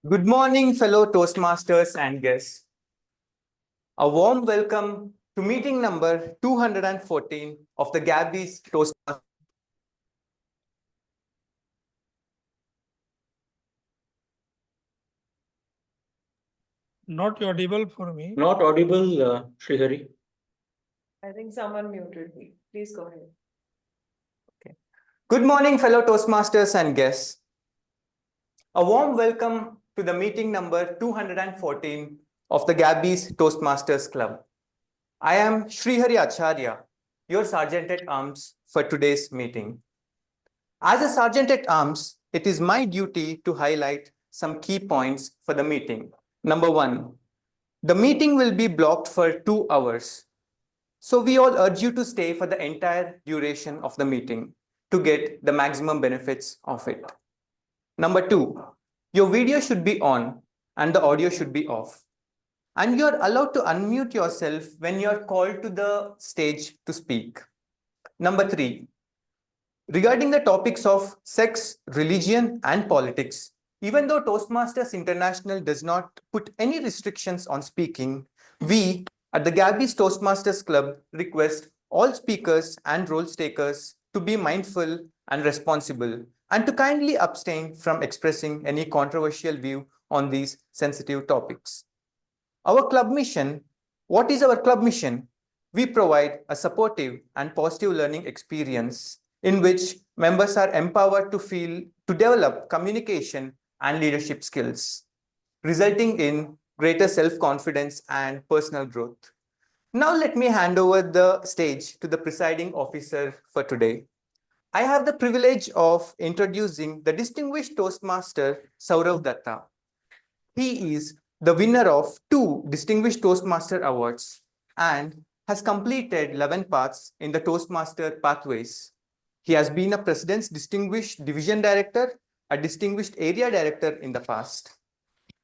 Good morning, fellow Toastmasters and guests. A warm welcome to meeting number 214 of the Gabbys Toastmasters. Not audible for me. Not audible, Sreehari. I think someone muted me. Please go ahead. Good morning, fellow Toastmasters and guests. A warm welcome to the meeting number 214 of the Gabbys Toastmasters Club. I am Sreehari Acharya, your Sergeant at Arms for today's meeting. As a Sergeant at Arms, it is my duty to highlight some key points for the meeting. Number one, the meeting will be blocked for 2 hours. So we all urge you to stay for the entire duration of the meeting to get the maximum benefits of it. Number two, your video should be on and the audio should be off. And you're allowed to unmute yourself when you're called to the stage to speak. Number three, regarding the topics of sex, religion, and politics, even though Toastmasters International does not put any restrictions on speaking, we at the Gabbys Toastmasters Club request all speakers and role takers to be mindful and responsible and to kindly abstain from expressing any controversial view on these sensitive topics. Our club mission, what is our club mission? We provide a supportive and positive learning experience in which members are empowered to develop communication and leadership skills, resulting in greater self-confidence and personal growth. Now let me hand over the stage to the presiding officer for today. I have the privilege of introducing the distinguished Toastmaster, Sourav Dutta. He is the winner of 2 Distinguished Toastmaster Awards and has completed 11 paths in the Toastmaster pathways. He has been a President's Distinguished Division Director, a Distinguished Area Director in the past.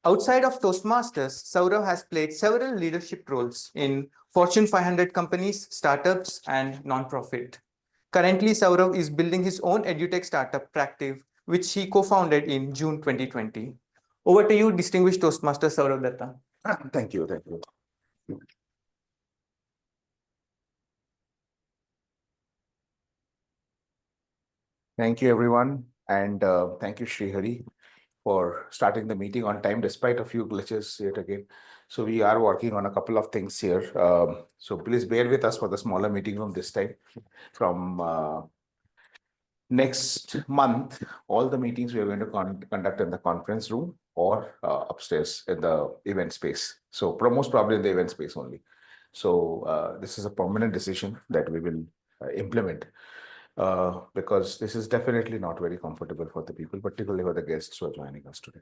Outside of Toastmasters, Sourav has played several leadership roles in Fortune 500 companies, startups, and non-profit. Currently, Sourav is building his own edutech startup, Practive, which he co-founded in June 2020. Over to you, distinguished Toastmaster Sourav Dutta. Thank you. Thank you, everyone. And thank you, Sreehari, for starting the meeting on time, despite a few glitches yet again. So we are working on a couple of things here. So please bear with us for the smaller meeting room this time. From next month, all the meetings we are going to conduct in the conference room or upstairs in the event space. So most probably in the event space only. So this is a permanent decision that we will implement. Because this is definitely not very comfortable for the people, particularly for the guests who are joining us today.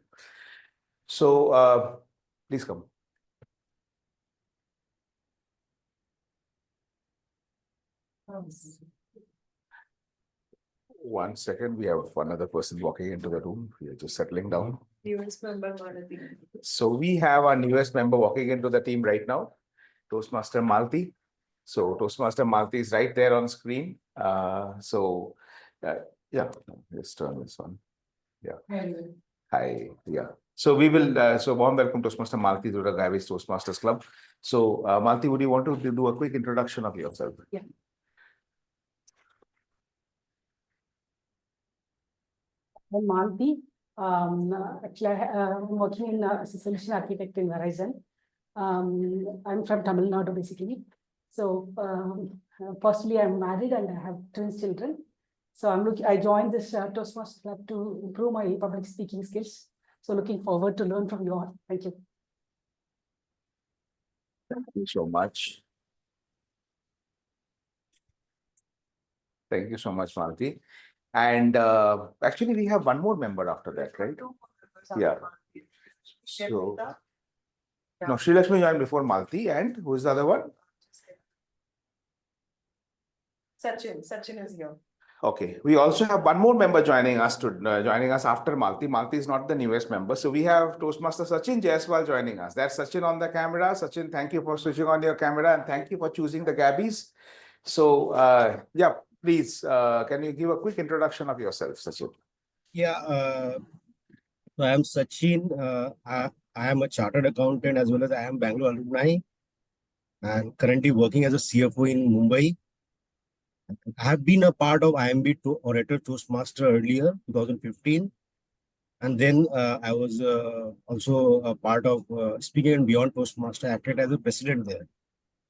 So please come. One second, we have another person walking into the room. We are just settling down. Newest member, Malati. So we have our newest member walking into the team right now, Toastmaster Malti. So Toastmaster Malti is right there on screen. Yeah, let's turn this on. Yeah. Hi. Yeah. So we will. So warm welcome Toastmaster Malti to the Gabbys Toastmasters Club. So Malti, would you want to do a quick introduction of yourself? Yeah. I'm Malti. Actually, I'm working in as a solution architect in Verizon. I'm from Tamil Nadu, basically. So, personally, I'm married and I have twin children. So I joined this Toastmasters Club to improve my public speaking skills. So looking forward to learn from you all. Thank you. Thank you so much. Thank you so much, Malti. And actually, we have one more member after that, right? Yeah. So, no, Sri Lakshmi joined before Malti, and who is the other one? Sachin is here. Okay, we also have one more member joining us after Malti. Malti is not the newest member, so we have Toastmaster Sachin Jaiswal joining us. That's Sachin on the camera. Sachin, thank you for switching on your camera and thank you for choosing the Gabbys. So, yeah, please, can you give a quick introduction of yourself, Sachin? Yeah, So I am Sachin. I am a chartered accountant as well as I am Bangalore alumni and currently working as a CFO in Mumbai. I have been a part of IMB Orator Toastmaster earlier, 2015. And then I was also a part of Speaking and Beyond Toastmaster, acted as a president there.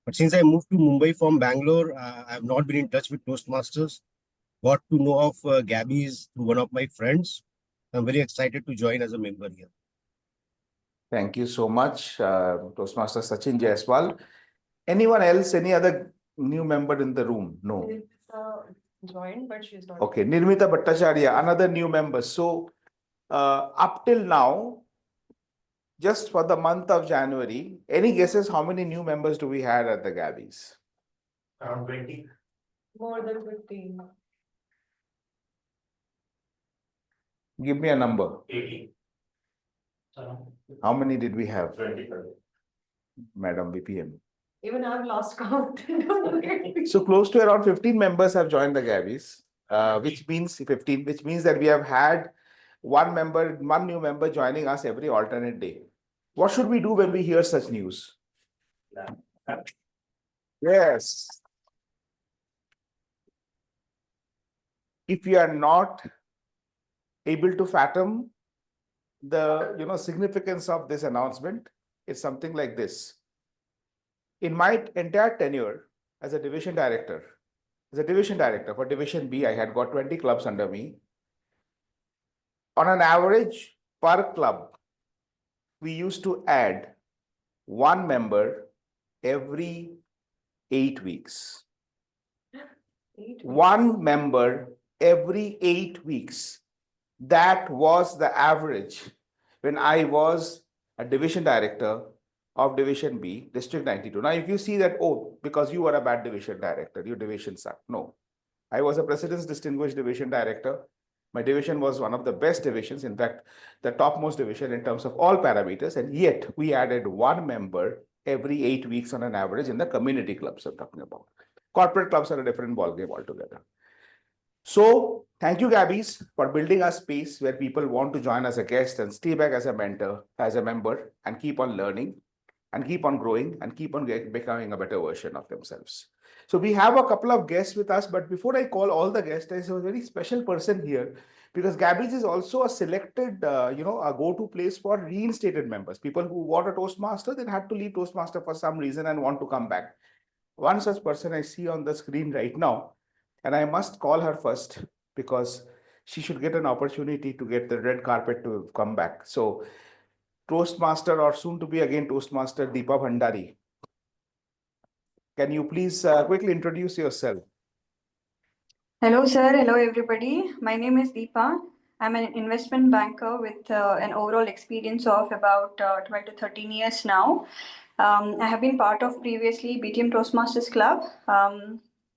But since I moved to Mumbai from Bangalore, I have not been in touch with Toastmasters. Got to know of Gabbys through one of my friends. I'm very excited to join as a member here. Thank you so much, Toastmaster Sachin Jaiswal. Anyone else, any other new member in the room? No. Joined, but she's not. Okay, Nirmita Bhattacharya, another new member. So up till now, just for the month of January, any guesses how many new members do we have at the Gabbys? Around 20. More than 15. Give me a number. 80. How many did we have, 25. Madam VPM? Even I've lost count. Don't look at me. So close to around 15 members have joined the Gabbys, which means 15, which means that we have had one new member joining us every alternate day. What should we do when we hear such news? Yes. If you are not able to fathom the significance of this announcement, it's something like this. In my entire tenure as a division director for Division B, I had got 20 clubs under me. On an average per club, we used to add one member every 8 weeks. 8 One member every 8 weeks. That was the average when I was a division director of Division B, District 92. Now, if you see that, oh, because you were a bad division director, your division sucked. No, I was a President's Distinguished Division Director. My division was one of the best divisions, in fact, the topmost division in terms of all parameters, and yet we added one member every 8 weeks on an average in the community clubs I'm talking about. Corporate clubs are a different ballgame altogether. So thank you, Gabbys, for building a space where people want to join as a guest and stay back as a mentor, as a member, and keep on learning and keep on growing and keep on becoming a better version of themselves. So we have a couple of guests with us, but before I call all the guests, there's a very special person here because Gabbys is also a selected, a go-to place for reinstated members. People who were a Toastmaster, then had to leave Toastmaster for some reason and want to come back. One such person I see on the screen right now, and I must call her first because she should get an opportunity to get the red carpet to come back. So Toastmaster or soon to be again Toastmaster Deepa Bhandari. Can you please quickly introduce yourself? Hello, sir. Hello, everybody. My name is Deepa. I'm an investment banker with an overall experience of about 12 to 13 years now. I have been part of previously BTM Toastmasters Club.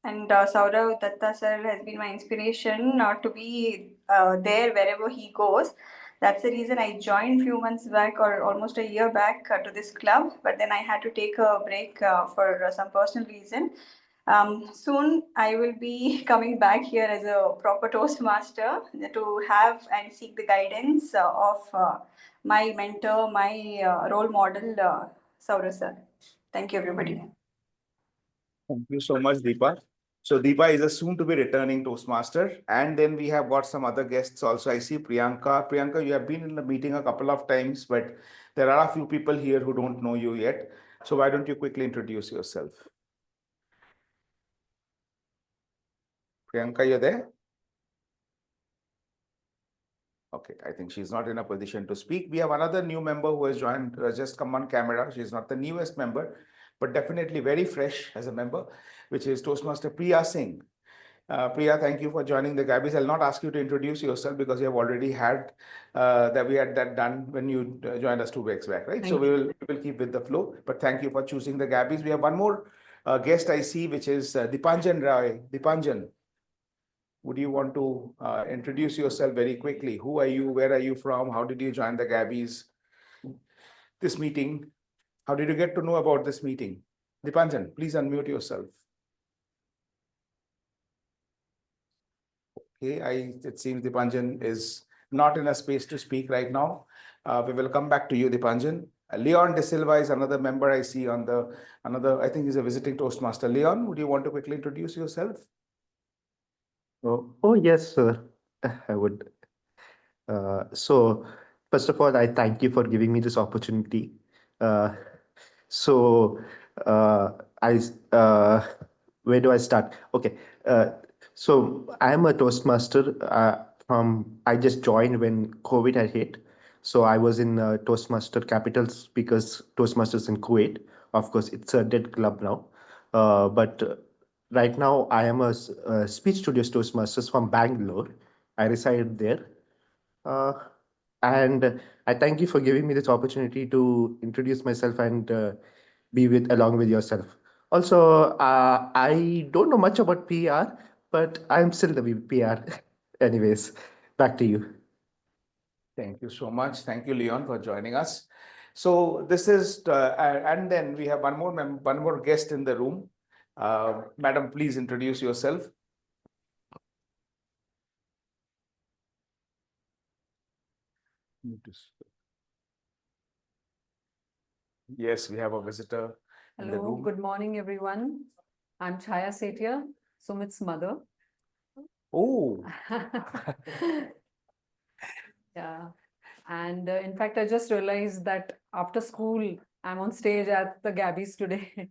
And Sourav Dutta sir has been my inspiration to be there wherever he goes. That's the reason I joined few months back or almost a year back to this club. But then I had to take a break for some personal reason. Soon I will be coming back here as a proper Toastmaster to have and seek the guidance of my mentor, my role model, Sourav sir. Thank you, everybody. Thank you so much, Deepa. So Deepa is a soon to be returning Toastmaster. And then we have got some other guests also. I see Priyanka. Priyanka, you have been in the meeting a couple of times, but there are a few people here who don't know you yet. So why don't you quickly introduce yourself? Priyanka, you're there? Okay, I think she's not in a position to speak. We have another new member who has joined, just come on camera. She's not the newest member, but definitely very fresh as a member, which is Toastmaster Priya Singh. Priya, thank you for joining the Gabbys. I'll not ask you to introduce yourself because you have already had we had that done when you joined us 2 weeks back, right? So we will keep with the flow. But thank you for choosing the Gabbys. We have one more guest I see, which is Dipanjan Roy. Dipanjan, would you want to introduce yourself very quickly? Who are you? Where are you from? How did you join the Gabbys? This meeting? How did you get to know about this meeting? Dipanjan, please unmute yourself. Okay, it seems Dipanjan is not in a space to speak right now. We will come back to you, Dipanjan. Leon De Silva is another member I see on the I think he's a visiting Toastmaster. Leon, would you want to quickly introduce yourself? Oh, yes, sir. I would. So, first of all, I thank you for giving me this opportunity. Uh, so, uh, I where do I start? Okay. Uh, so I am a Toastmaster. I just joined when COVID had hit. So I was in Toastmaster Capital Speakers Toastmasters in Kuwait. Of course, it's a dead club now. But right now, I am a speech studios Toastmasters from Bangalore. I reside there. Uh, and I thank you for giving me this opportunity to introduce myself and be along with yourself. Also, I don't know much about PR, but I'm still the PR. Anyways, back to you. Thank you so much. Thank you, Leon, for joining us. So this is, and then we have one more guest in the room. Madam, please introduce yourself. Yes, we have a visitor in the Hello, room. good morning, everyone. I'm Chaya Sethia, Sumit's mother. Oh, Yeah, and in fact, I just realized that after school, I'm on stage at the Gabbys today.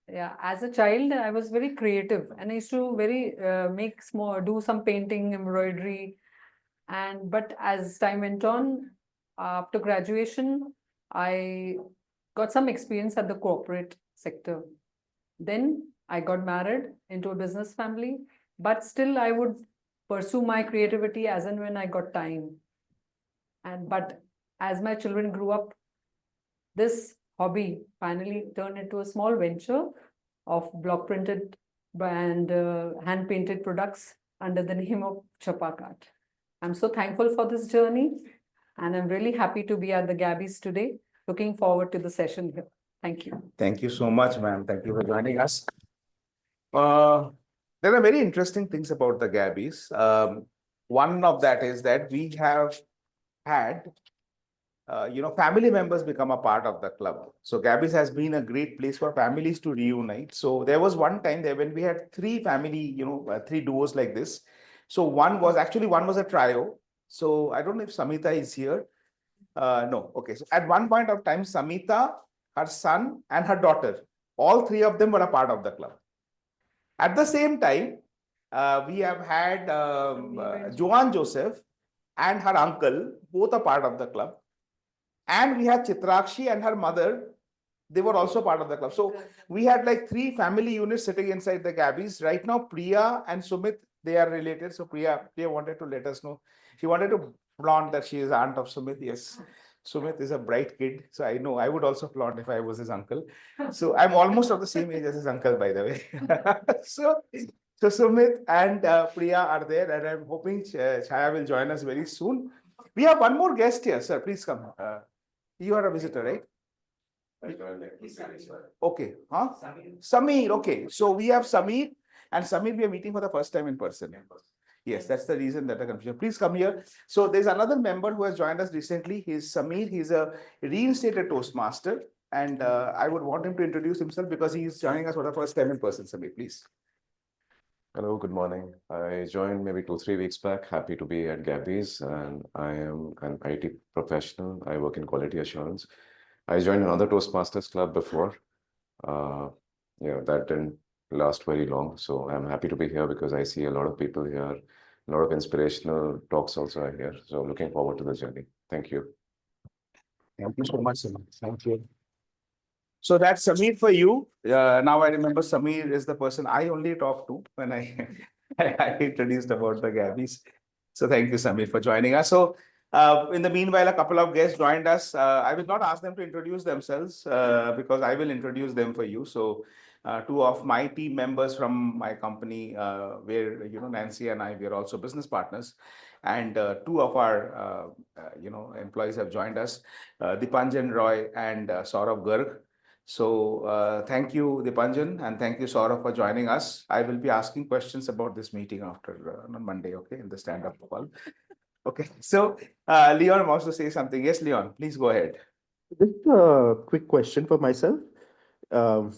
Yeah, as a child, I was very creative and I used to do some painting, embroidery. But as time went on, after graduation, I got some experience at the corporate sector. Then I got married into a business family, but still I would pursue my creativity as and when I got time. But as my children grew up, this hobby finally turned into a small venture of block printed and hand painted products under the name of Chapakat. I'm so thankful for this journey and I'm really happy to be at the Gabbys today. Looking forward to the session here. Thank you. thank you so much, ma'am. Thank you for joining us. There are very interesting things about the Gabbys. One of that is that we have had family members become a part of the club. So Gabbys has been a great place for families to reunite. So there was one time there when we had three family, three duos like this. So one was a trio. So I don't know if Samita is here. No. Okay. So at one point of time, Samita, her son, and her daughter, all three of them were a part of the club. At the same time, we have had Joanne Joseph and her uncle, both a part of the club. And we had Chitrakshi and her mother, they were also part of the club. So we had like three family units sitting inside the Gabbys. Right now, Priya and Sumit, they are related. So Priya wanted to let us know. She wanted to flaunt that she is aunt of Sumit. Yes, Sumit is a bright kid. So I know I would also flaunt if I was his uncle. So I'm almost of the same age as his uncle, by the way. So Sumit and Priya are there, and I'm hoping Chaya will join us very soon. We have one more guest here, sir. Please come. You are a visitor, right? Okay. Huh? Samir. Okay. So we have Samir, and Samir we are meeting for the first time in person. Yes, that's the reason that the confusion. Please come here. So there's another member who has joined us recently. He's Samir. He's a reinstated Toastmaster, and I would want him to introduce himself because he's joining us for the first time in person. Samir, please. Hello, good morning. I joined maybe 2-3 weeks back. Happy to be at Gabbys, and I am an IT professional. I work in quality assurance. I joined another Toastmasters club before. That didn't last very long. So I'm happy to be here because I see a lot of people here, a lot of inspirational talks also are here. So looking forward to the journey. Thank you. Thank you so much, Samir. Thank you. So that's Samir for you. Now I remember Samir is the person I only talk to when I introduced about the Gabbys. So thank you, Samir, for joining us. So in the meanwhile, a couple of guests joined us. I will not ask them to introduce themselves because I will introduce them for you. So two of my team members from my company, where Nancy and I, we are also business partners, and two of our employees have joined us, Dipanjan Roy and Sourav Garg. So thank you, Dipanjan, and thank you, Sourav, for joining us. I will be asking questions about this meeting after on Monday, okay, in the stand-up call. Okay, so Leon wants to say something. Yes, Leon, please go ahead. Just a quick question for myself. Um,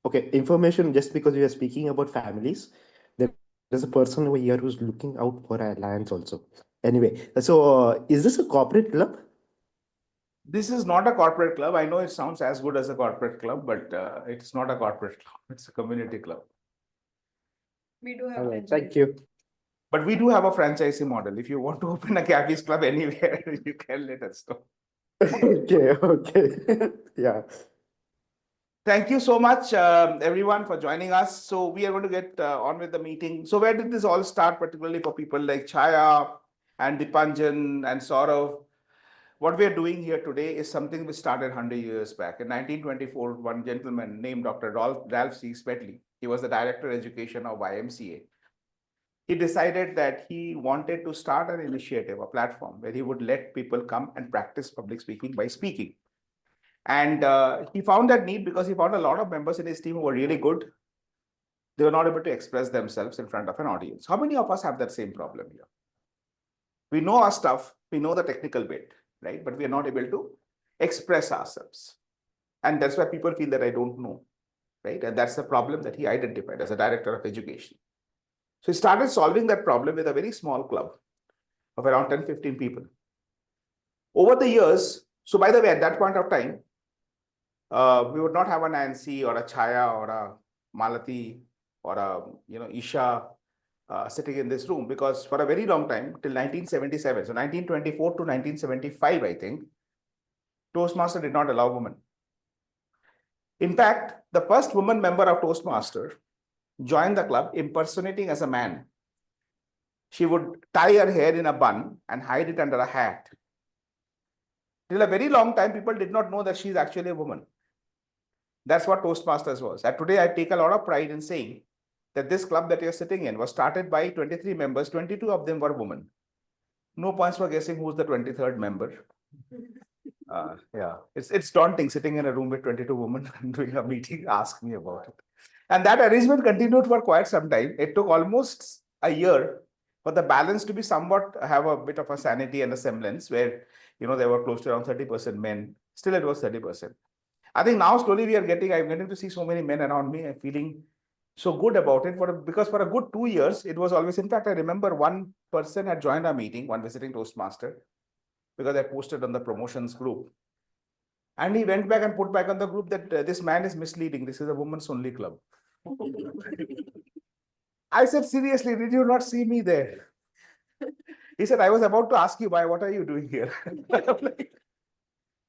okay, information, just because we are speaking about families, there is a person over here who's looking out for alliance also. Anyway, so is this a corporate club? This is not a corporate club. I know it sounds as good as a corporate club, but it's not a corporate club. It's a community club. We do have. All right, franchise. thank you. But we do have a franchisee model. If you want to open a Gabbys club anywhere, you can let us know. Okay, okay. Yeah. Thank you so much, everyone, for joining us. So we are going to get on with the meeting. So where did this all start, particularly for people like Chaya and Dipanjan and Sourav? What we are doing here today is something which started 100 years back. In 1924, one gentleman named Dr. Ralph C. Smedley, he was the director of education of YMCA. He decided that he wanted to start an initiative, a platform where he would let people come and practice public speaking by speaking. And he found that need because he found a lot of members in his team who were really good. They were not able to express themselves in front of an audience. How many of us have that same problem here? We know our stuff, we know the technical bit, right? But we are not able to express ourselves. And that's why people feel that I don't know, right? And that's the problem that he identified as a director of education. So he started solving that problem with a very small club of around 10, 15 people. Over the years, so by the way, at that point of time, we would not have a Nancy or a Chaya or a Malati or a Esha sitting in this room, because for a very long time, till 1977, so 1924 to 1975, I think, Toastmaster did not allow women. In fact, the first woman member of Toastmaster joined the club impersonating as a man. She would tie her hair in a bun and hide it under a hat. Till a very long time, people did not know that she's actually a woman. That's what Toastmasters was. And today, I take a lot of pride in saying that this club that you're sitting in was started by 23 members. 22 of them were women. No points for guessing who's the 23rd member. Yeah, it's daunting sitting in a room with 22 women and doing a meeting. Ask me about it. And that arrangement continued for quite some time. It took almost a year for the balance to be somewhat have a bit of a sanity and a semblance, where there were close to around 30% men. Still, it was 30%. I think now slowly I'm getting to see so many men around me. I'm feeling so good about it because for a good 2 years, it was always, in fact, I remember one person had joined our meeting, one visiting Toastmaster, because I posted on the promotions group. And he went back and put back on the group that this man is misleading. This is a women's only club. I said, seriously, did you not see me there? He said, I was about to ask you why, what are you doing here?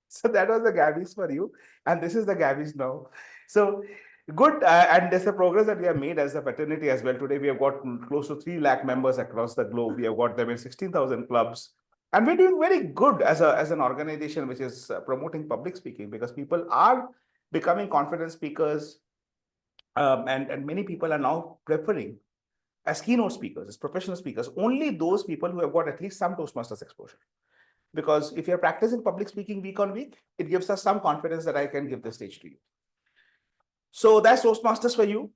So that was the Gabbys for you. And this is the Gabbys now. So good. And there's a progress that we have made as a fraternity as well. Today, we have got close to 3 lakh members across the globe. We have got them in 16,000 clubs. And we're doing very good as an organization which is promoting public speaking, because people are becoming confident speakers. And many people are now preferring as keynote speakers, as professional speakers, only those people who have got at least some Toastmasters exposure. Because if you're practicing public speaking week on week, it gives us some confidence that I can give the stage to you. So that's Toastmasters for you.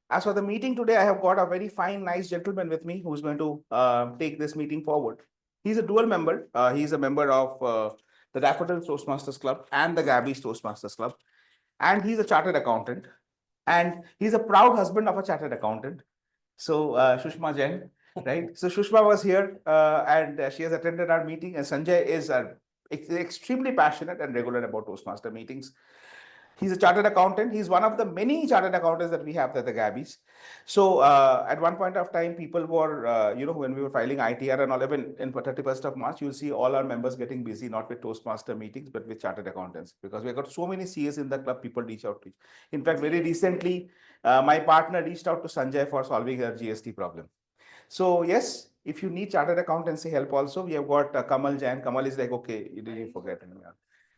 As for the meeting today, I have got a very fine, nice gentleman with me who's going to take this meeting forward. He's a dual member. He's a member of the Daffodils Toastmasters Club and the Gabbys Toastmasters Club. And he's a chartered accountant. And he's a proud husband of a chartered accountant. So Sushma Jain, right? So Sushma was here and she has attended our meeting. And Sanjay is extremely passionate and regular about Toastmaster meetings. He's a chartered accountant. He's one of the many chartered accountants that we have at the Gabbys. So at one point of time, people were, when we were filing ITR and all, even in 31st of March, you'll see all our members getting busy, not with Toastmaster meetings, but with chartered accountants, because we've got so many CAs in the club, people reach out to. In fact, very recently, my partner reached out to Sanjay for solving her GST problem. So yes, if you need chartered accountancy help also, we have got Kamal Jain. Kamal is like, okay, you didn't forget him.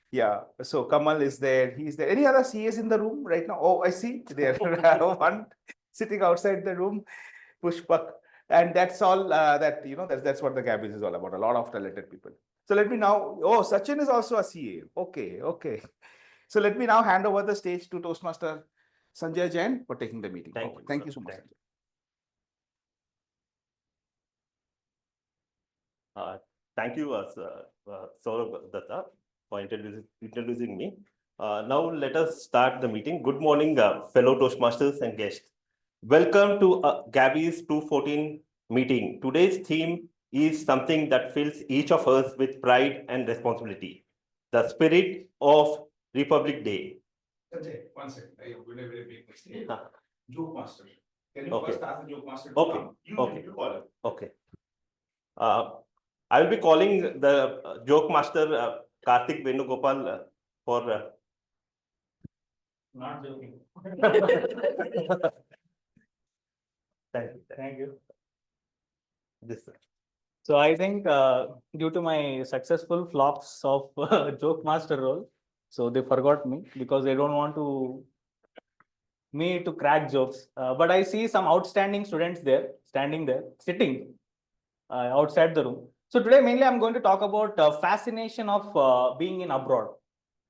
Yeah, so Kamal is there. He's there. Any other CAs in the room right now? Oh, I see there. One sitting outside the room, Pushpak. And that's all that's what the Gabbys is all about. A lot of talented people. So let me now, Sachin is also a CA. Okay. So let me now hand over the stage to Toastmaster Sanjay Jain for taking the meeting. Thank you so much. Thank you, Sourav Dutta, for introducing me. Now let us start the meeting. Good morning, fellow Toastmasters and guests. Welcome to Gabbys 214 meeting. Today's theme is something that fills each of us with pride and responsibility. The spirit of Republic Day. Sanjay, one second. I have made a very big mistake. Joke master. Can you Okay. first ask the joke master to Okay. come? Okay. You call him. Okay. I will be calling the joke master Karthik Venugopal for. Not joking. Thank you. Thank you. This. So I think due to my successful flops of joke master role, so they forgot me because they don't want me to crack jokes. But I see some outstanding students there, sitting outside the room. So today mainly I'm going to talk about fascination of being in abroad.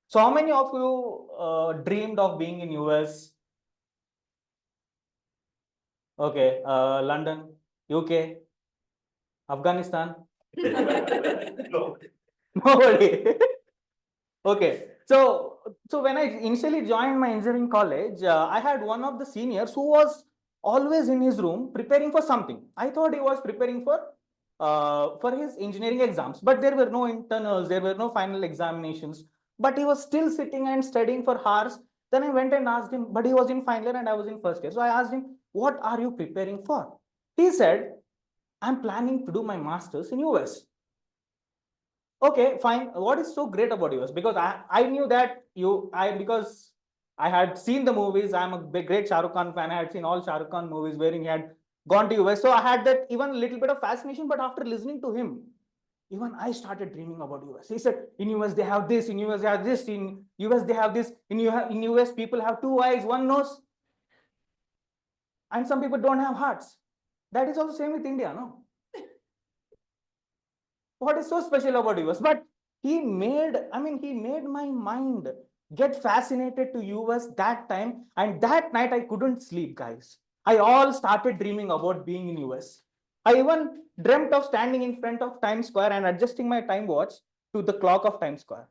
So how many of you dreamed of being in US? Okay, London, UK, Afghanistan? No. Nobody. Okay, so when I initially joined my engineering college, I had one of the seniors who was always in his room preparing for something. I thought he was preparing for his engineering exams, but there were no internals, there were no final examinations, but he was still sitting and studying for hours. Then I went and asked him, but he was in final year and I was in first year. So I asked him, what are you preparing for? He said, I'm planning to do my master's in US. Okay, fine. What is so great about US? Because I knew that because I had seen the movies. I'm a big, great Shah Rukh Khan fan. I had seen all Shah Rukh Khan movies wherein he had gone to US. So I had that even a little bit of fascination. But after listening to him, even I started dreaming about US. He said, in US they have this, in US they have this, in US they have this, in US people have two eyes, one nose, and some people don't have hearts. That is also same with India, no? What is so special about US? But he made my mind get fascinated to US that time, and that night I couldn't sleep, guys. I all started dreaming about being in US. I even dreamt of standing in front of Times Square and adjusting my time watch to the clock of Times Square.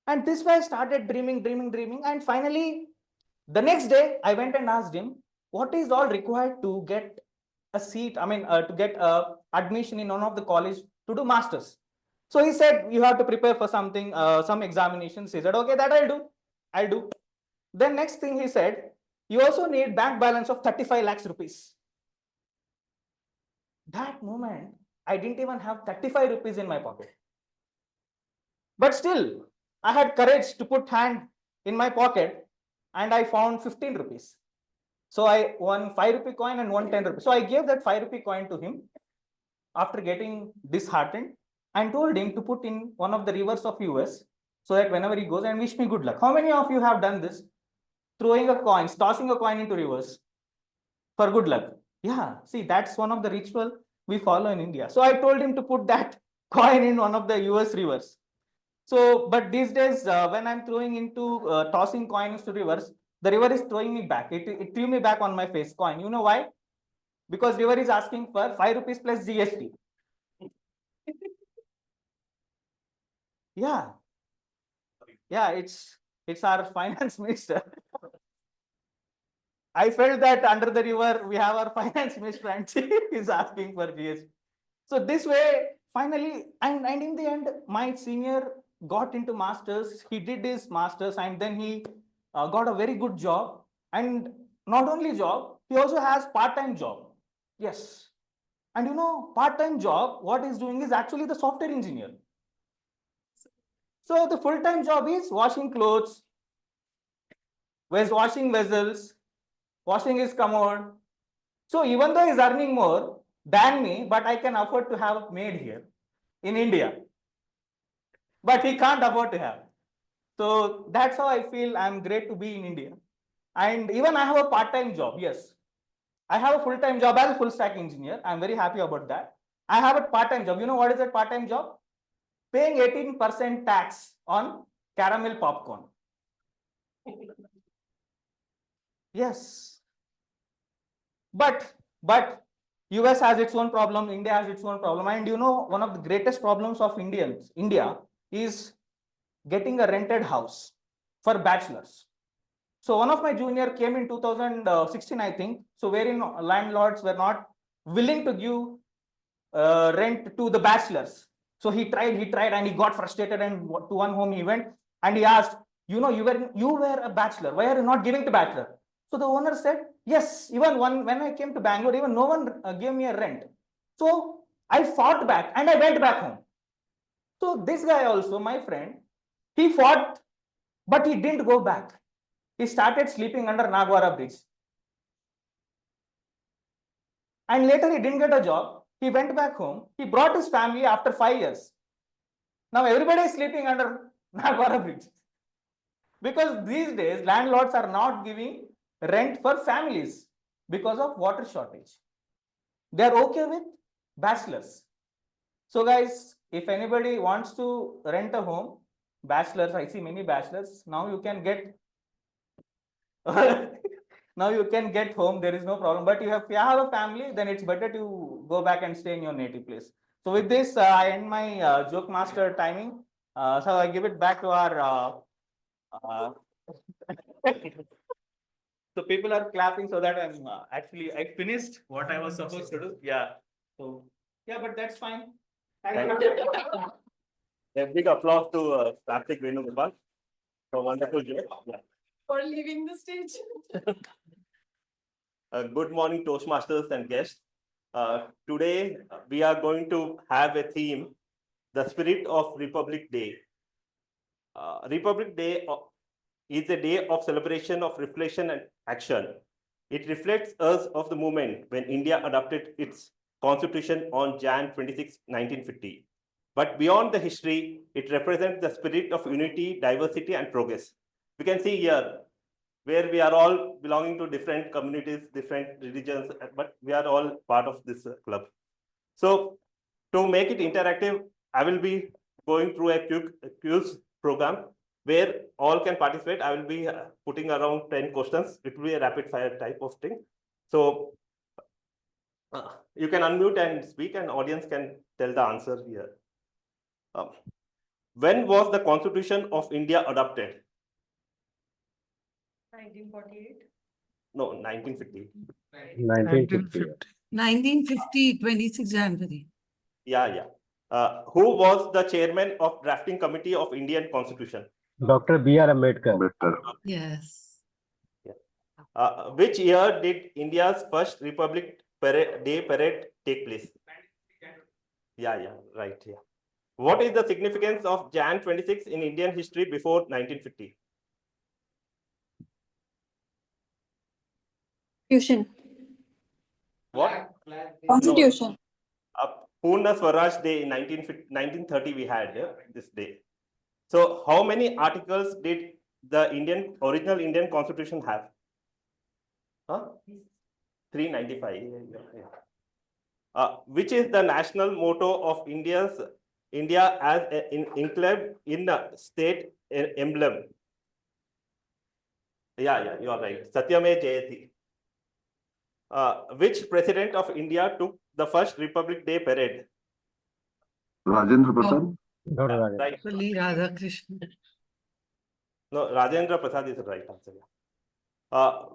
And this way I started dreaming, and finally the next day I went and asked him, what is all required to get a seat, to get admission in one of the college to do masters. So he said, you have to prepare for something, some examinations. He said, okay, that I'll do. Then next thing he said, you also need bank balance of 35 lakhs rupees. That moment, I didn't even have 35 rupees in my pocket. But still, I had courage to put hand in my pocket and I found 15 rupees. So I won 5 rupee coin and 1 10 rupees. So I gave that 5 rupee coin to him after getting disheartened and told him to put in one of the rivers of US so that whenever he goes and wish me good luck. How many of you have done this? Throwing a coin, tossing a coin into rivers for good luck. Yeah, see, that's one of the ritual we follow in India. So I told him to put that coin in one of the US rivers. So, but these days, when I'm throwing into tossing coins to rivers, the river is throwing me back. It threw me back on my face coin. You know why? Because river is asking for 5 rupees plus GST. Yeah. Yeah, it's our finance minister. I felt that under the river, we have our finance minister and she is asking for GST. So this way, finally, and in the end, my senior got into masters. He did his masters and then he got a very good job. And not only job, he also has part-time job. Yes. And you know, part-time job, what he's doing is actually the software engineer. So the full-time job is washing clothes, washing vessels, washing his commode. So even though he's earning more than me, but I can afford to have a maid here in India. But he can't afford to have. So that's how I feel I'm great to be in India. And even I have a part-time job. Yes. I have a full-time job as a full stack engineer. I'm very happy about that. I have a part-time job. You know what is that part-time job? Paying 18% tax on caramel popcorn. Yes. But US has its own problem, India has its own problem. And you know, one of the greatest problems of India is getting a rented house for bachelors. So one of my junior came in 2016, I think. So wherein landlords were not willing to give rent to the bachelors. So he tried, and he got frustrated, and to one home he went and he asked, you know, you were a bachelor. Why are you not giving to bachelor? So the owner said, yes, even when I came to Bangalore, even no one gave me a rent. So I fought back and I went back home. So this guy also, my friend, he fought, but he didn't go back. He started sleeping under Nagwara Bridge. And later he didn't get a job. He went back home. He brought his family after 5 years. Now everybody is sleeping under Nagwara Bridge. Because these days landlords are not giving rent for families because of water shortage. They are okay with bachelors. So guys, if anybody wants to rent a home, bachelors, I see many bachelors, now you can get now you can get home, there is no problem. But if you have a family, then it's better to go back and stay in your native place. So with this, I end my joke master timing. So I give it back to our so people are clapping so that I'm actually I finished what I was supposed to do. Yeah. So yeah, but that's fine. Thank you. A big applause to Karthik Venugopal for wonderful joke. Yeah. For leaving the stage. Good morning, Toastmasters and guests. Today, we are going to have a theme, the spirit of Republic Day. Republic Day is a day of celebration, of reflection and action. It reflects us of the moment when India adopted its constitution on Jan 26, 1950. But beyond the history, it represents the spirit of unity, diversity, and progress. We can see here where we are all belonging to different communities, different religions, but we are all part of this club. So to make it interactive, I will be going through a quiz program where all can participate. I will be putting around 10 questions. It will be a rapid fire type of thing. So you can unmute and speak, and audience can tell the answer here. When was the Constitution of India adopted? 1948. No, 1950. 1950. 1950, 26 January. Yeah. Who was the chairman of drafting committee of Indian Constitution? Dr. B.R. Ambedkar. Yes. Which year did India's first Republic Day parade take place? Yeah, right. Yeah. What is the significance of Jan 26 in Indian history before 1950? Constitution. What? Constitution. Purna Swaraj Day in 1930 we had this day. So how many articles did the original Indian Constitution have? 395. Which is the national motto of India as enclave in the state emblem? Yeah, you are right. Satyame Jayati. Which president of India took the first Republic Day parade? Rajendra Prasad. Right. Radhakrishnan. No, Rajendra Prasad is the right answer.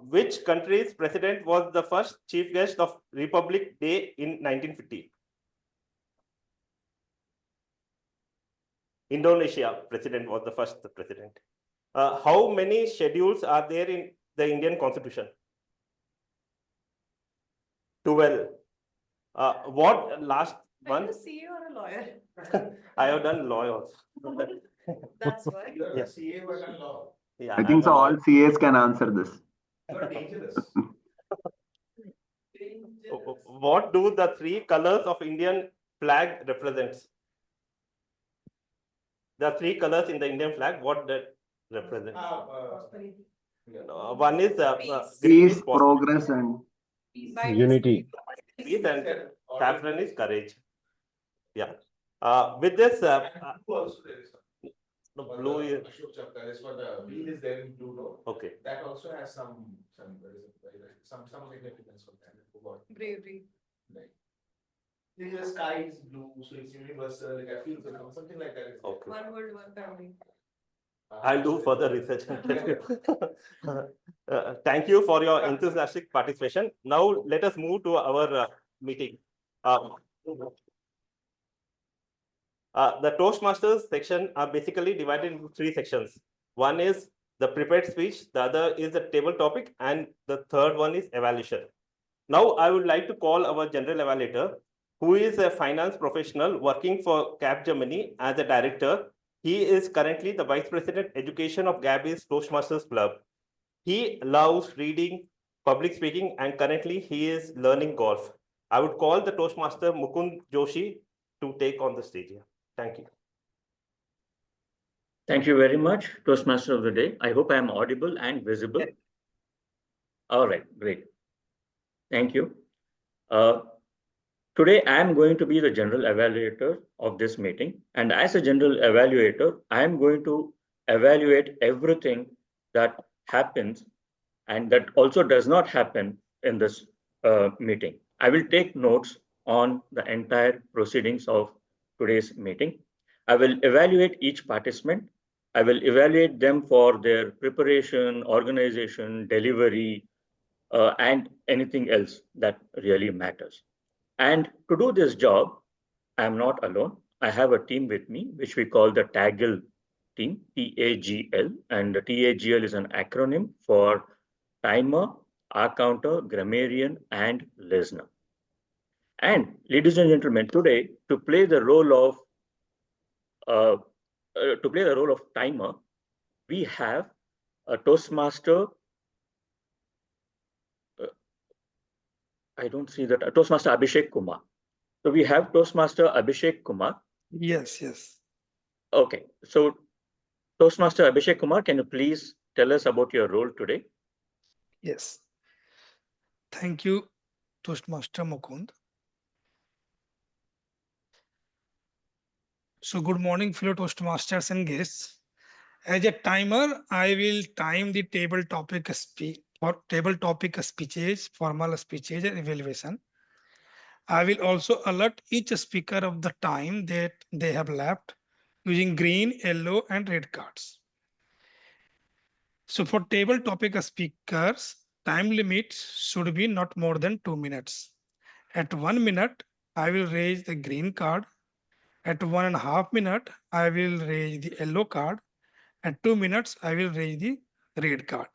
Which country's president was the first chief guest of Republic Day in 1950? Indonesia president was the first president. How many schedules are there in the Indian Constitution? 12. What last one? Are you a CA or a lawyer? I have done law also. That's why. Yes. Yeah, I think so all CAs can answer this. What do the three colors of Indian flag represents? The three colors in the Indian flag, what that represents? One is Peace, progress, and unity. Peace, and saffron is courage. Yeah. With this, no, blue is for the wheel is there in blue, no? okay. That also has some significance for that. Bravery. The sky is blue, so it's universal, like I feel something like that. Okay. One word, one family. I'll do further research and tell you. Thank you for your enthusiastic participation. Now let us move to our meeting. The Toastmasters section are basically divided into three sections. One is the prepared speech, the other is the table topic, and the third one is evaluation. Now I would like to call our general evaluator, who is a finance professional working for CAP Germany as a director. He is currently the Vice President Education of Gabbys Toastmasters Club. He loves reading, public speaking, and currently he is learning golf. I would call the Toastmaster Mukund Joshi to take on the stage here. Thank you. Thank you very much, Toastmaster of the Day. I hope I am audible and visible. Yes. All right, great. Thank you. Today, I am going to be the general evaluator of this meeting. And as a general evaluator, I am going to evaluate everything that happens and that also does not happen in this meeting. I will take notes on the entire proceedings of today's meeting. I will evaluate each participant. I will evaluate them for their preparation, organization, delivery, and anything else that really matters. And to do this job, I am not alone. I have a team with me, which we call the TAGL team, TAGL, and the TAGL is an acronym for Timer, R-Counter, Grammarian, and Listener. And ladies and gentlemen, today to play the role of timer, we have a Toastmaster. I don't see that. A Toastmaster Abhishek Kumar. So we have Toastmaster Abhishek Kumar. Yes, yes. Okay. So Toastmaster Abhishek Kumar, can you please tell us about your role today? Yes. Thank you, Toastmaster Mukund. So good morning, fellow Toastmasters and guests. As a timer, I will time the table topic speeches, formal speeches, and evaluation. I will also alert each speaker of the time that they have left using green, yellow, and red cards. So for table topic speakers, time limit should be not more than 2 minutes. At 1 minute, I will raise the green card. At 1.5 minutes, I will raise the yellow card. At 2 minutes, I will raise the red card.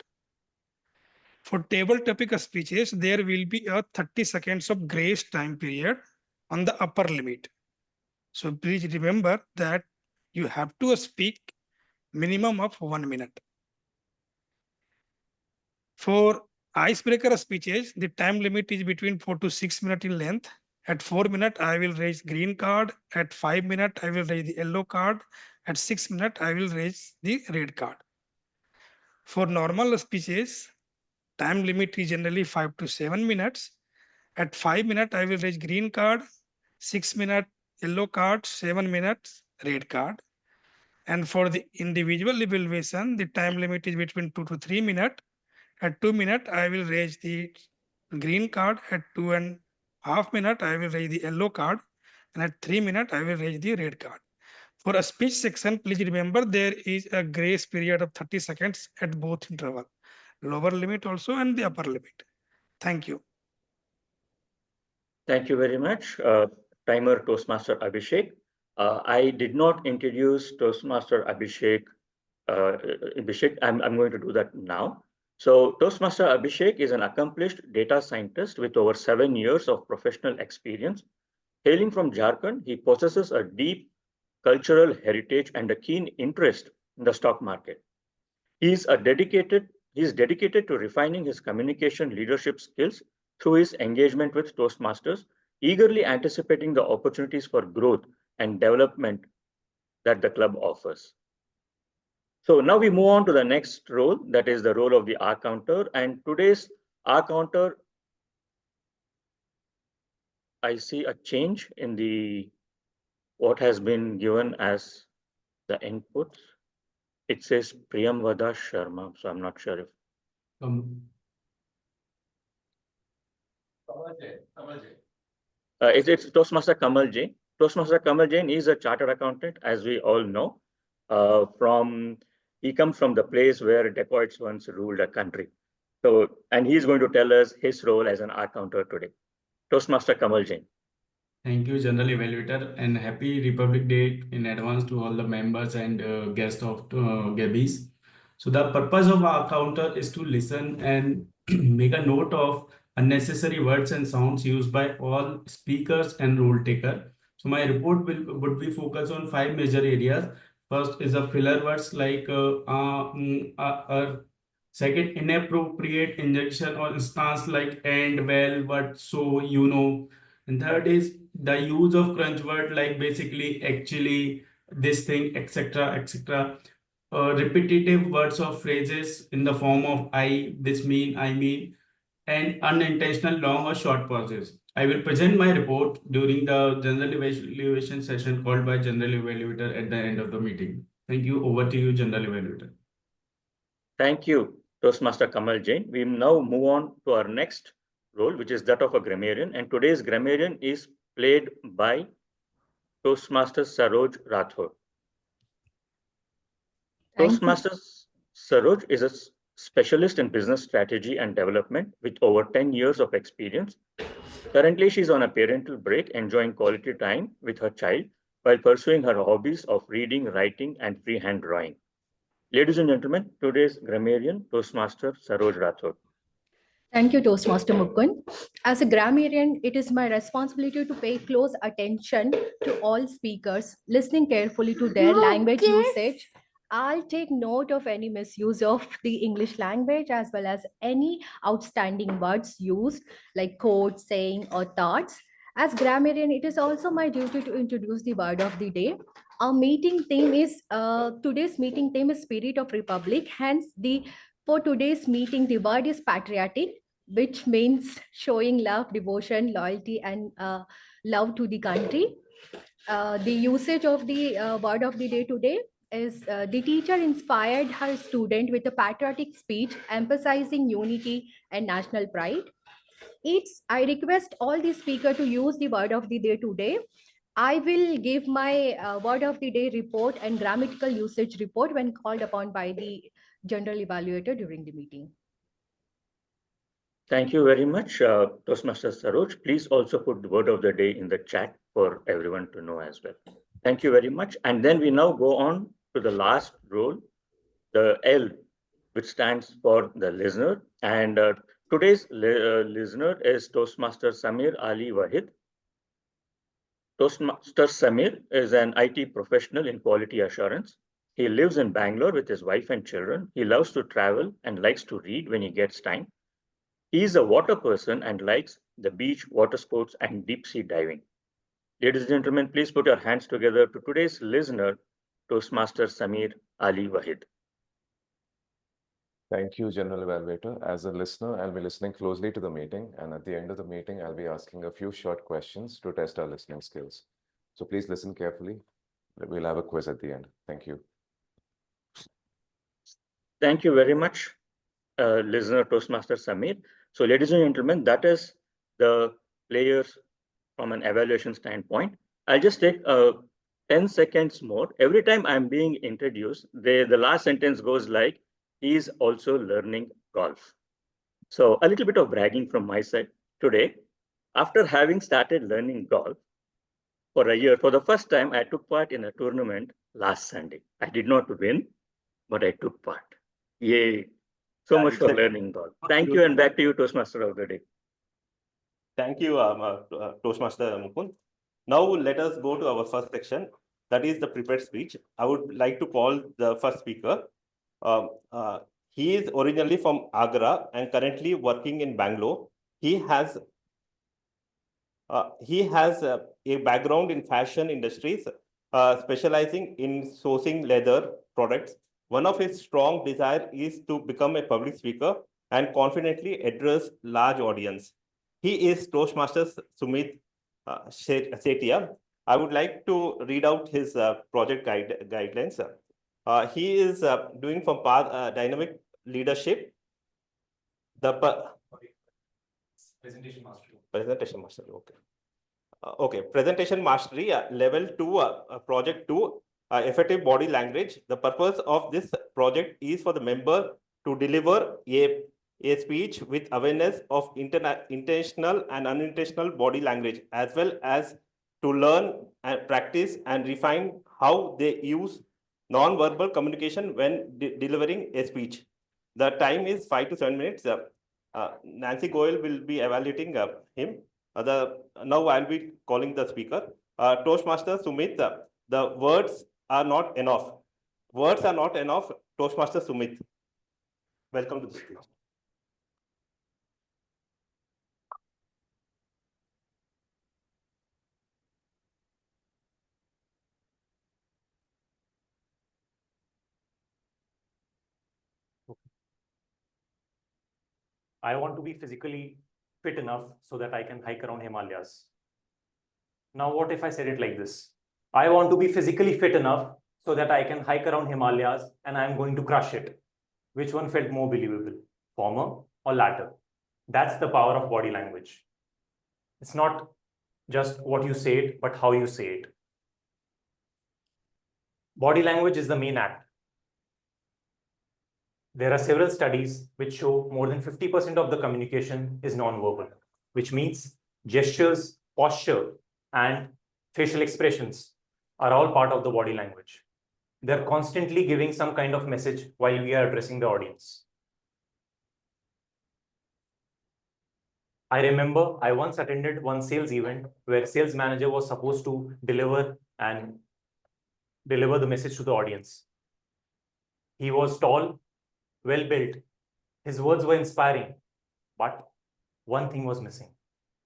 For table topic speeches, there will be a 30 seconds of grace time period on the upper limit. So please remember that you have to speak minimum of 1 minute. For icebreaker speeches, the time limit is between 4 to 6 minutes in length. At 4 minutes, I will raise green card. At 5 minutes, I will raise the yellow card. At 6 minutes, I will raise the red card. For normal speeches, time limit is generally 5 to 7 minutes. At 5 minutes, I will raise green card. 6 minutes, yellow card. 7 minutes, red card. And for the individual evaluation, the time limit is between 2 to 3 minutes. At 2 minutes, I will raise the green card. At 2.5 minutes, I will raise the yellow card. And at 3 minutes, I will raise the red card. For a speech section, please remember there is a grace period of 30 seconds at both interval, lower limit also and the upper limit. Thank you. Thank you very much, timer Toastmaster Abhishek. I did not introduce Toastmaster Abhishek. I'm going to do that now. So Toastmaster Abhishek is an accomplished data scientist with over 7 years of professional experience. Hailing from Jharkhand, he possesses a deep cultural heritage and a keen interest in the stock market. He is dedicated to refining his communication leadership skills through his engagement with Toastmasters, eagerly anticipating the opportunities for growth and development that the club offers. So now we move on to the next role, that is the role of the R counter. And today's R counter, I see a change in what has been given as the inputs. It says Priyamvada Sharma, so I'm not sure if. It's Toastmaster Kamal Jain. Toastmaster Kamal Jain is a chartered accountant, as we all know. He comes from the place where dacoits once ruled a country. So, and he's going to tell us his role as an accountant today. Toastmaster Kamal Jain. Thank you, General Evaluator, and happy Republic Day in advance to all the members and guests of Gabbys. So the purpose of our counter is to listen and make a note of unnecessary words and sounds used by all speakers and rule taker. So my report would be focused on 5 major areas. First is a filler words like second, inappropriate injection or instance like and, well, what, so, you know. And third is the use of crunch word like basically, actually, this thing, etc., etc. Repetitive words or phrases in the form of I, this mean, I mean, and unintentional long or short pauses. I will present my report during the general evaluation session called by General Evaluator at the end of the meeting. Thank you. Over to you, General Evaluator. Thank you, Toastmaster Kamal Jain. We now move on to our next role, which is that of a grammarian. And today's grammarian is played by Toastmaster Saroj Rathod. Toastmaster Saroj is a specialist in business strategy and development with over 10 years of experience. Currently, she's on a parental break, enjoying quality time with her child while pursuing her hobbies of reading, writing, and freehand drawing. Ladies and gentlemen, today's grammarian, Toastmaster Saroj Rathod. Thank you, Toastmaster Mukund. As a grammarian, it is my responsibility to pay close attention to all speakers, listening carefully to their language usage. I'll take note of any misuse of the English language as well as any outstanding words used like quote, saying, or thoughts. As grammarian, it is also my duty to introduce the word of the day. Our meeting theme is, today's meeting theme is Spirit of Republic. Hence, for today's meeting, the word is patriotic, which means showing love, devotion, loyalty, and love to the country. The usage of the word of the day today is the teacher inspired her student with a patriotic speech emphasizing unity and national pride. I request all the speakers to use the word of the day today. I will give my word of the day report and grammatical usage report when called upon by the general evaluator during the meeting. Thank you very much, Toastmaster Saroj. Please also put the word of the day in the chat for everyone to know as well. Thank you very much. And then we now go on to the last role, the L, which stands for the listener. And today's listener is Toastmaster Samir Ali Wahid. Toastmaster Samir is an IT professional in quality assurance. He lives in Bangalore with his wife and children. He loves to travel and likes to read when he gets time. He is a water person and likes the beach, water sports, and deep sea diving. Ladies and gentlemen, please put your hands together to today's listener, Toastmaster Samir Ali Wahid. Thank you, General Evaluator. As a listener, I'll be listening closely to the meeting, and at the end of the meeting, I'll be asking a few short questions to test our listening skills. So please listen carefully. We'll have a quiz at the end. Thank you. Thank you very much, listener Toastmaster Samir. So ladies and gentlemen, that is the players from an evaluation standpoint. I'll just take 10 seconds more. Every time I'm being introduced, the last sentence goes like, he's also learning golf. So a little bit of bragging from my side today. After having started learning golf for a year, for the first time, I took part in a tournament last Sunday. I did not win, but I took part. Yay. So much for learning golf. Thank you, and back to you, Toastmaster of the day. Thank you, Toastmaster Mukund. Now let us go to our first section, that is the prepared speech. I would like to call the first speaker. He is originally from Agra and currently working in Bangalore. He has a background in fashion industries, specializing in sourcing leather products. One of his strong desires is to become a public speaker and confidently address large audience. He is Toastmaster Sumit Sethia. I would like to read out his project guidelines. He is doing from dynamic leadership. The presentation master. Okay. Okay, presentation mastery, level 2, project 2, effective body language. The purpose of this project is for the member to deliver a speech with awareness of intentional and unintentional body language, as well as to learn and practice and refine how they use non-verbal communication when delivering a speech. The time is 5 to 7 minutes. Nancy Goyal will be evaluating him. Now I'll be calling the speaker. Toastmaster Sumit, the words are not enough. Words are not enough. Toastmaster Sumit. Welcome to the speech. I want to be physically fit enough so that I can hike around Himalayas. Now, what if I said it like this? I want to be physically fit enough so that I can hike around Himalayas and I'm going to crush it. Which one felt more believable, former or latter? That's the power of body language. It's not just what you say it, but how you say it. Body language is the main act. There are several studies which show more than 50% of the communication is non-verbal, which means gestures, posture, and facial expressions are all part of the body language. They're constantly giving some kind of message while we are addressing the audience. I remember I once attended one sales event where sales manager was supposed to deliver the message to the audience. He was tall, well-built. His words were inspiring, but one thing was missing: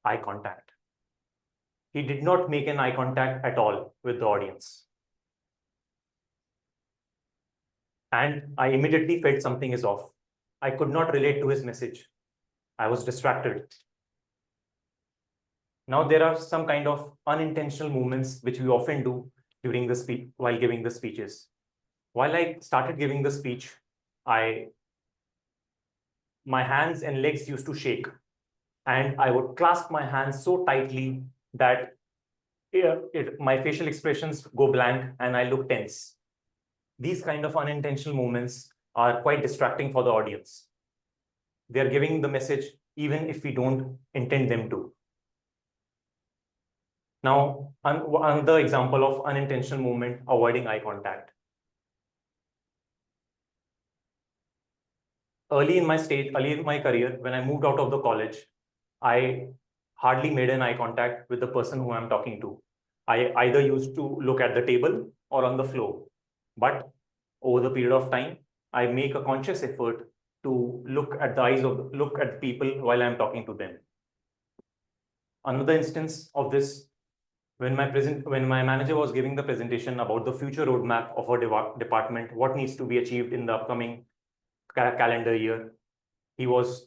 eye contact. He did not make an eye contact at all with the audience. And I immediately felt something is off. I could not relate to his message. I was distracted. Now, there are some kind of unintentional movements which we often do during the speech while giving the speeches. While I started giving the speech, my hands and legs used to shake, and I would clasp my hands so tightly that my facial expressions go blank and I look tense. These kind of unintentional movements are quite distracting for the audience. They're giving the message even if we don't intend them to. Now, another example of unintentional movement, avoiding eye contact. Early in my career, when I moved out of the college, I hardly made an eye contact with the person who I'm talking to. I either used to look at the table or on the floor. But over the period of time, I make a conscious effort to look at the people while I'm talking to them. Another instance of this, when my manager was giving the presentation about the future roadmap of our department, what needs to be achieved in the upcoming calendar year, he was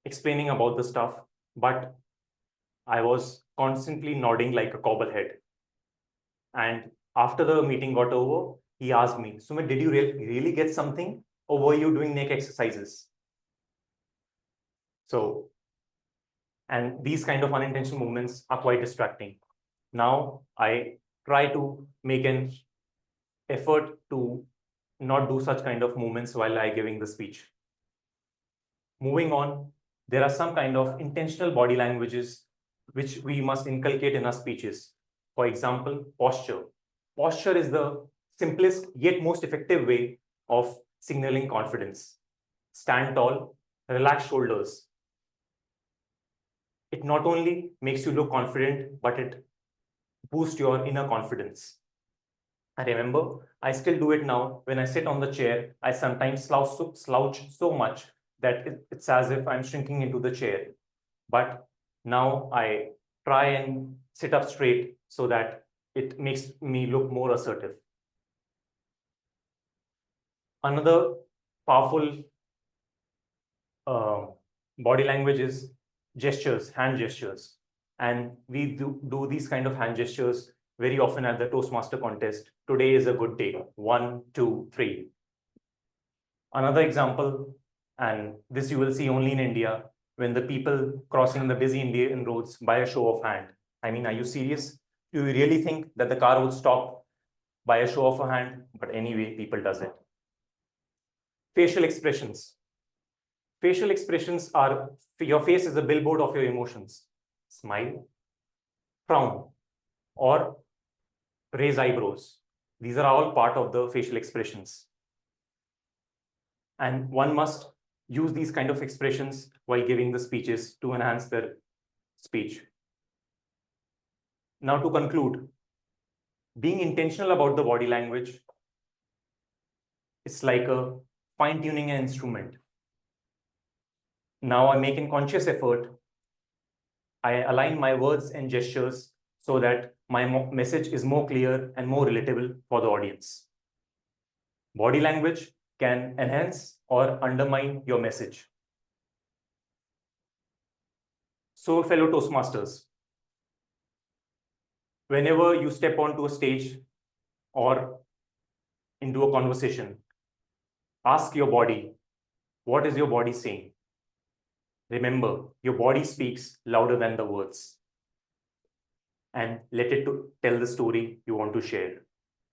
explaining about the stuff, but I was constantly nodding like a cobblehead. And after the meeting got over, he asked me, Sumit, did you really get something, or were you doing neck exercises? So, and these kind of unintentional movements are quite distracting. Now, I try to make an effort to not do such kind of movements while I giving the speech. Moving on, there are some kind of intentional body languages which we must inculcate in our speeches. For example, posture. Posture is the simplest yet most effective way of signaling confidence. Stand tall, relax shoulders. It not only makes you look confident, but it boosts your inner confidence. I remember, I still do it now. When I sit on the chair, I sometimes slouch so much that it's as if I'm shrinking into the chair. But now I try and sit up straight so that it makes me look more assertive. Another powerful body language is gestures, hand gestures. And we do these kind of hand gestures very often at the Toastmaster contest. Today is a good day. 1, 2, 3. Another example, and this you will see only in India, when the people crossing the busy Indian roads by a show of hand. I mean, are you serious? Do you really think that the car would stop by a show of a hand? But anyway, people does it. Facial expressions. Facial expressions are, your face is a billboard of your emotions. Smile, frown, or raise eyebrows. These are all part of the facial expressions. And one must use these kind of expressions while giving the speeches to enhance their speech. Now to conclude, being intentional about the body language, it's like a fine-tuning an instrument. Now I make a conscious effort. I align my words and gestures so that my message is more clear and more relatable for the audience. Body language can enhance or undermine your message. So, fellow Toastmasters, whenever you step onto a stage or into a conversation, ask your body, what is your body saying? Remember, your body speaks louder than the words. And let it tell the story you want to share.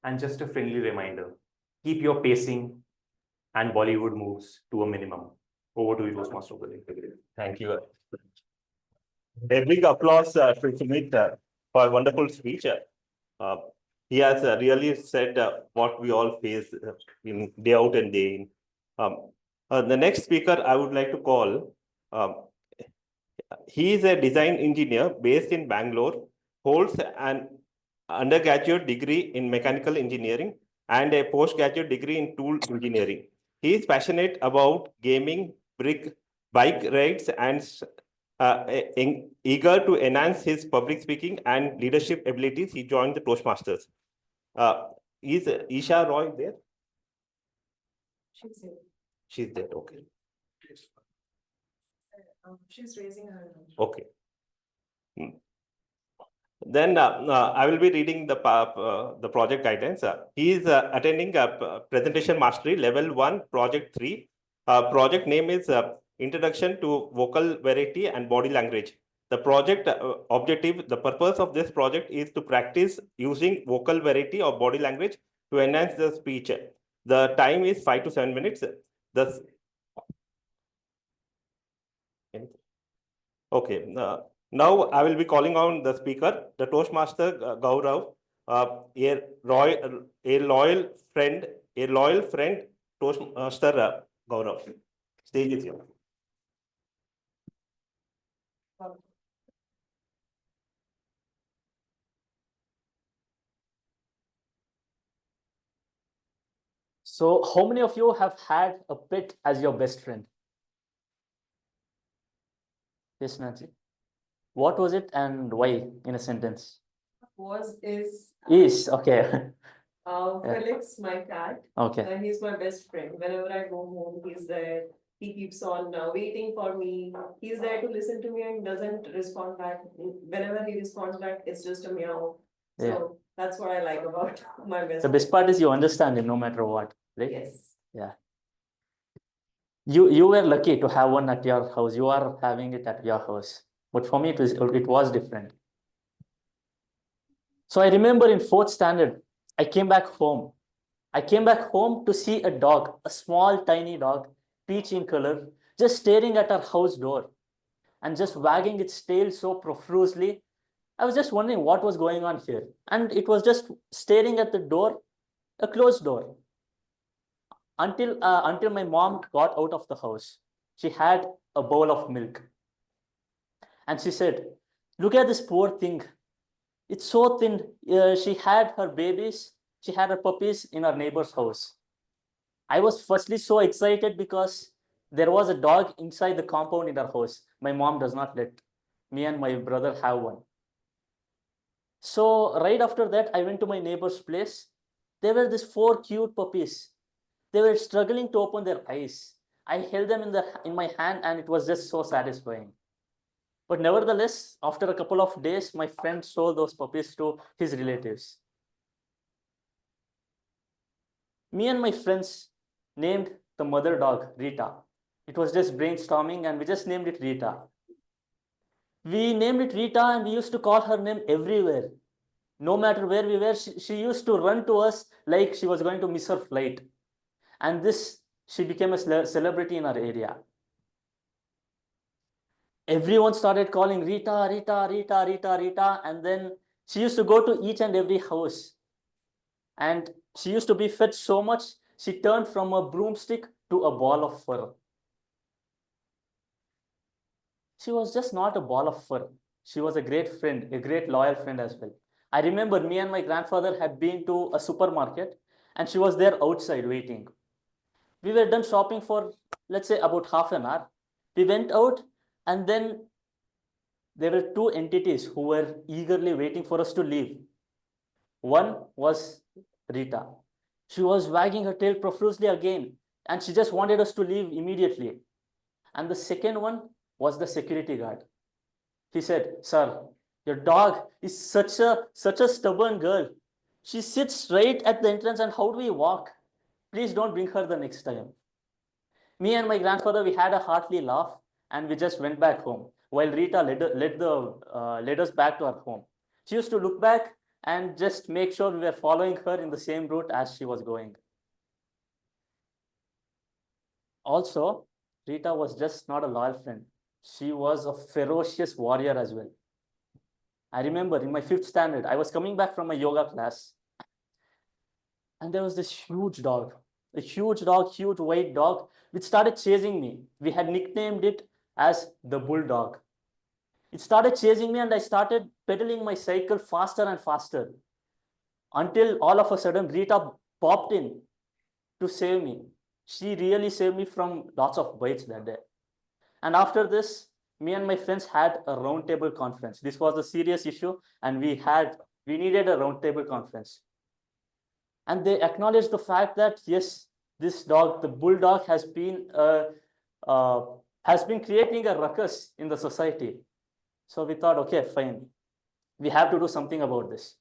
And just a friendly reminder, keep your pacing and Bollywood moves to a minimum. Over to you, Toastmaster. Thank you. A big applause to Sumit for a wonderful speech. He has really said what we all face in day out and day in. The next speaker I would like to call, he is a design engineer based in Bangalore, holds an undergraduate degree in mechanical engineering and a postgraduate degree in tool engineering. He is passionate about gaming, bike rides, and eager to enhance his public speaking and leadership abilities. He joined the Toastmasters. Is Esha Roy there? She's there. She's there, okay. She's raising her hand. Okay. Then I will be reading the project guidance. He is attending presentation mastery level 1 project 3. Project name is Introduction to Vocal Variety and Body Language. The project objective, the purpose of this project is to practice using vocal variety or body language to enhance the speech. The time is 5 to 7 minutes. Okay. Now I will be calling on the speaker, the Toastmaster Gaurav, a loyal friend, Toastmaster Gaurav. Stage is yours. So, how many of you have had a pet as your best friend? Yes, Nancy. What was it and why in a sentence? Is okay. Felix, my cat. Okay. He's my best friend. Whenever I go home, he's there. He keeps on waiting for me. He's there to listen to me and doesn't respond back. Whenever he responds back, it's just a meow. So that's what I like about my best The best part is you understand him no matter what, right? Yes. Yeah. You were lucky to have one at your house. You are having it at your house. But for me, it was different. So I remember in 4th standard, I came back home. I came back home to see a dog, a small, tiny dog, peach in color, just staring at our house door and just wagging its tail so profusely. I was just wondering what was going on here. And it was just staring at the door, a closed door. Until my mom got out of the house. She had a bowl of milk. And she said, look at this poor thing. It's so thin. She had her babies. She had her puppies in her neighbor's house. I was firstly so excited because there was a dog inside the compound in our house. My mom does not let me and my brother have one. So right after that, I went to my neighbor's place. There were these 4 cute puppies. They were struggling to open their eyes. I held them in my hand and it was just so satisfying. But nevertheless, after a couple of days, my friend sold those puppies to his relatives. Me and my friends named the mother dog Rita. It was just brainstorming and we just named it Rita. We named it Rita and we used to call her name everywhere. No matter where we were, she used to run to us like she was going to miss her flight. And she became a celebrity in our area. Everyone started calling Rita, Rita, Rita, Rita, Rita. And then she used to go to each and every house. And she used to be fed so much, she turned from a broomstick to a ball of fur. She was just not a ball of fur. She was a great friend, a great loyal friend as well. I remember me and my grandfather had been to a supermarket and she was there outside waiting. We were done shopping for, let's say, about half an hour. We went out and then there were two entities who were eagerly waiting for us to leave. One was Rita. She was wagging her tail profusely again and she just wanted us to leave immediately. And the second one was the security guard. He said, "Sir, your dog is such a stubborn girl. She sits right at the entrance and how do we walk? Please don't bring her the next time." Me and my grandfather, we had a hearty laugh and we just went back home while Rita led us back to our home. She used to look back and just make sure we were following her in the same route as she was going. Also, Rita was just not a loyal friend. She was a ferocious warrior as well. I remember in my 5th standard, I was coming back from a yoga class and there was this huge dog, huge white dog, which started chasing me. We had nicknamed it as the bulldog. It started chasing me and I started pedaling my cycle faster and faster until all of a sudden Rita popped in to save me. She really saved me from lots of bites that day. And after this, me and my friends had a roundtable conference. This was a serious issue and we needed a roundtable conference. And they acknowledged the fact that yes, this dog, the bulldog, has been creating a ruckus in the society. So we thought, okay, fine. We have to do something about this.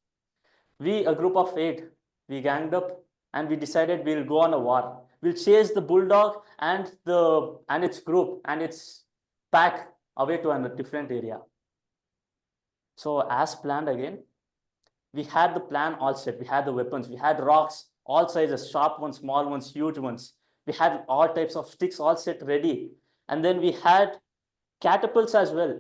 We, a group of 8, we ganged up and we decided we'll go on a war. We'll chase the bulldog and its group and its pack away to a different area. So as planned again, we had the plan all set. We had the weapons. We had rocks, all sizes, sharp ones, small ones, huge ones. We had all types of sticks all set ready. And then we had catapults as well.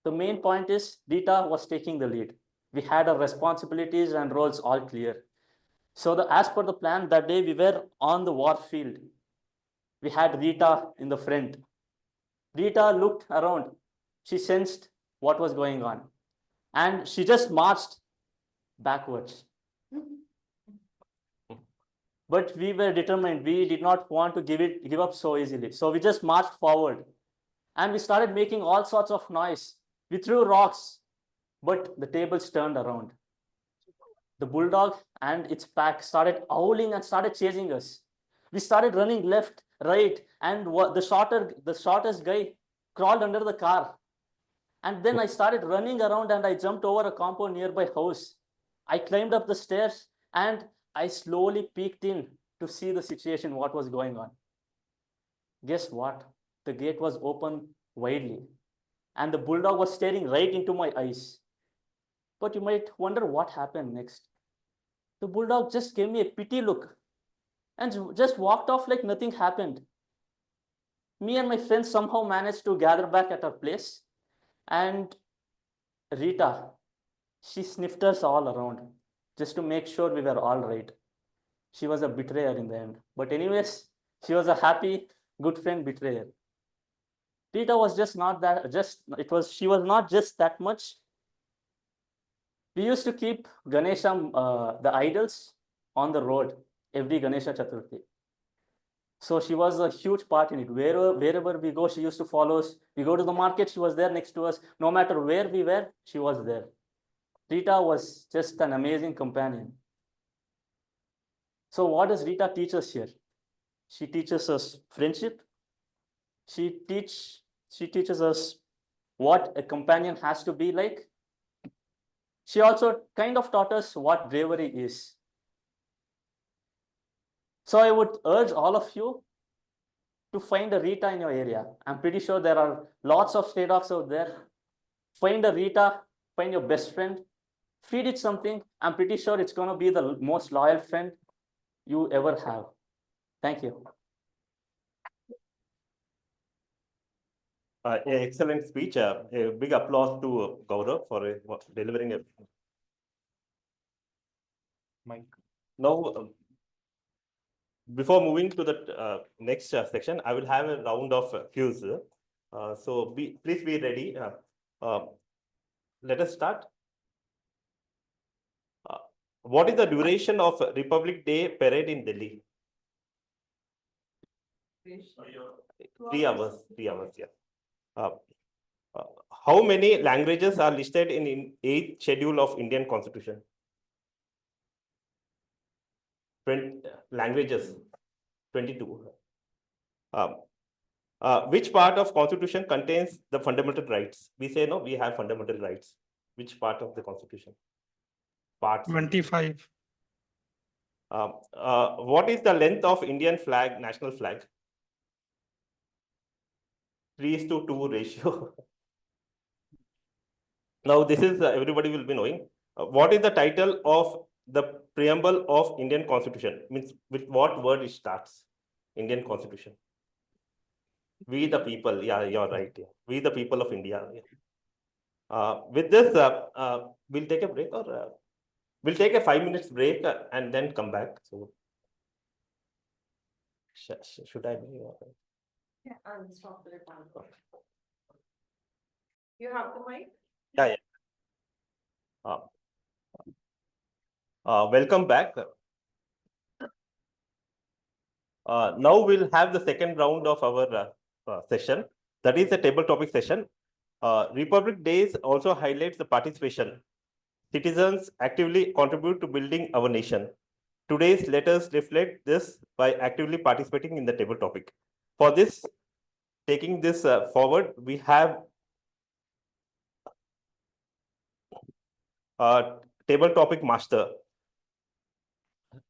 The main point is Rita was taking the lead. We had our responsibilities and roles all clear. So as per the plan, that day we were on the war field. We had Rita in the front. Rita looked around. She sensed what was going on. And she just marched backwards. But we were determined. We did not want to give up so easily. So we just marched forward. And we started making all sorts of noise. We threw rocks, but the tables turned around. The bulldog and its pack started howling and started chasing us. We started running left, right, and the shortest guy crawled under the car. And then I started running around and I jumped over a compound nearby house. I climbed up the stairs and I slowly peeked in to see the situation, what was going on. Guess what? The gate was open widely and the bulldog was staring right into my eyes. But you might wonder what happened next. The bulldog just gave me a pity look and just walked off like nothing happened. Me and my friends somehow managed to gather back at our place. And Rita, she sniffed us all around just to make sure we were all right. She was a betrayer in the end. But anyways, she was a happy, good friend betrayer. Rita was just not that, she was not just that much. We used to keep Ganesha, the idols, on the road every Ganesha Chaturthi. So she was a huge part in it. Wherever we go, she used to follow us. We go to the market, she was there next to us. No matter where we were, she was there. Rita was just an amazing companion. So what does Rita teach us here? She teaches us friendship. She teaches us what a companion has to be like. She also kind of taught us what bravery is. So I would urge all of you to find a Rita in your area. I'm pretty sure there are lots of stray dogs out there. Find a Rita, find your best friend, feed it something. I'm pretty sure it's going to be the most loyal friend you ever have. Thank you. Excellent speech. A big applause to Gaurav for delivering it. Now, before moving to the next section, I will have a round of cues. So please be ready. Let us start. What is the duration of Republic Day parade in Delhi? 3 hours. 3 hours. Yeah. How many languages are listed in 8th schedule of Indian Constitution? 20 languages. 22. Which part of Constitution contains the fundamental rights? We say no, we have fundamental rights. Which part of the Constitution? Part 25. What is the length of Indian flag, national flag? 3:2 ratio. Now this is everybody will be knowing. What is the title of the preamble of Indian Constitution? Means with what word it starts? Indian Constitution. We the people. Yeah, you're right. Yeah. We the people of India. Yeah. With this, we'll take a break, or we'll take a 5 minutes break and then come back. So should I be? Yeah, I'll stop the recording. You have the mic? Yeah, yeah. Welcome back. Now we'll have the second round of our session. That is the table topic session. Republic Days also highlights the participation. Citizens actively contribute to building our nation. Today's letters reflect this by actively participating in the table topic. For this, taking this forward, we have table topic master.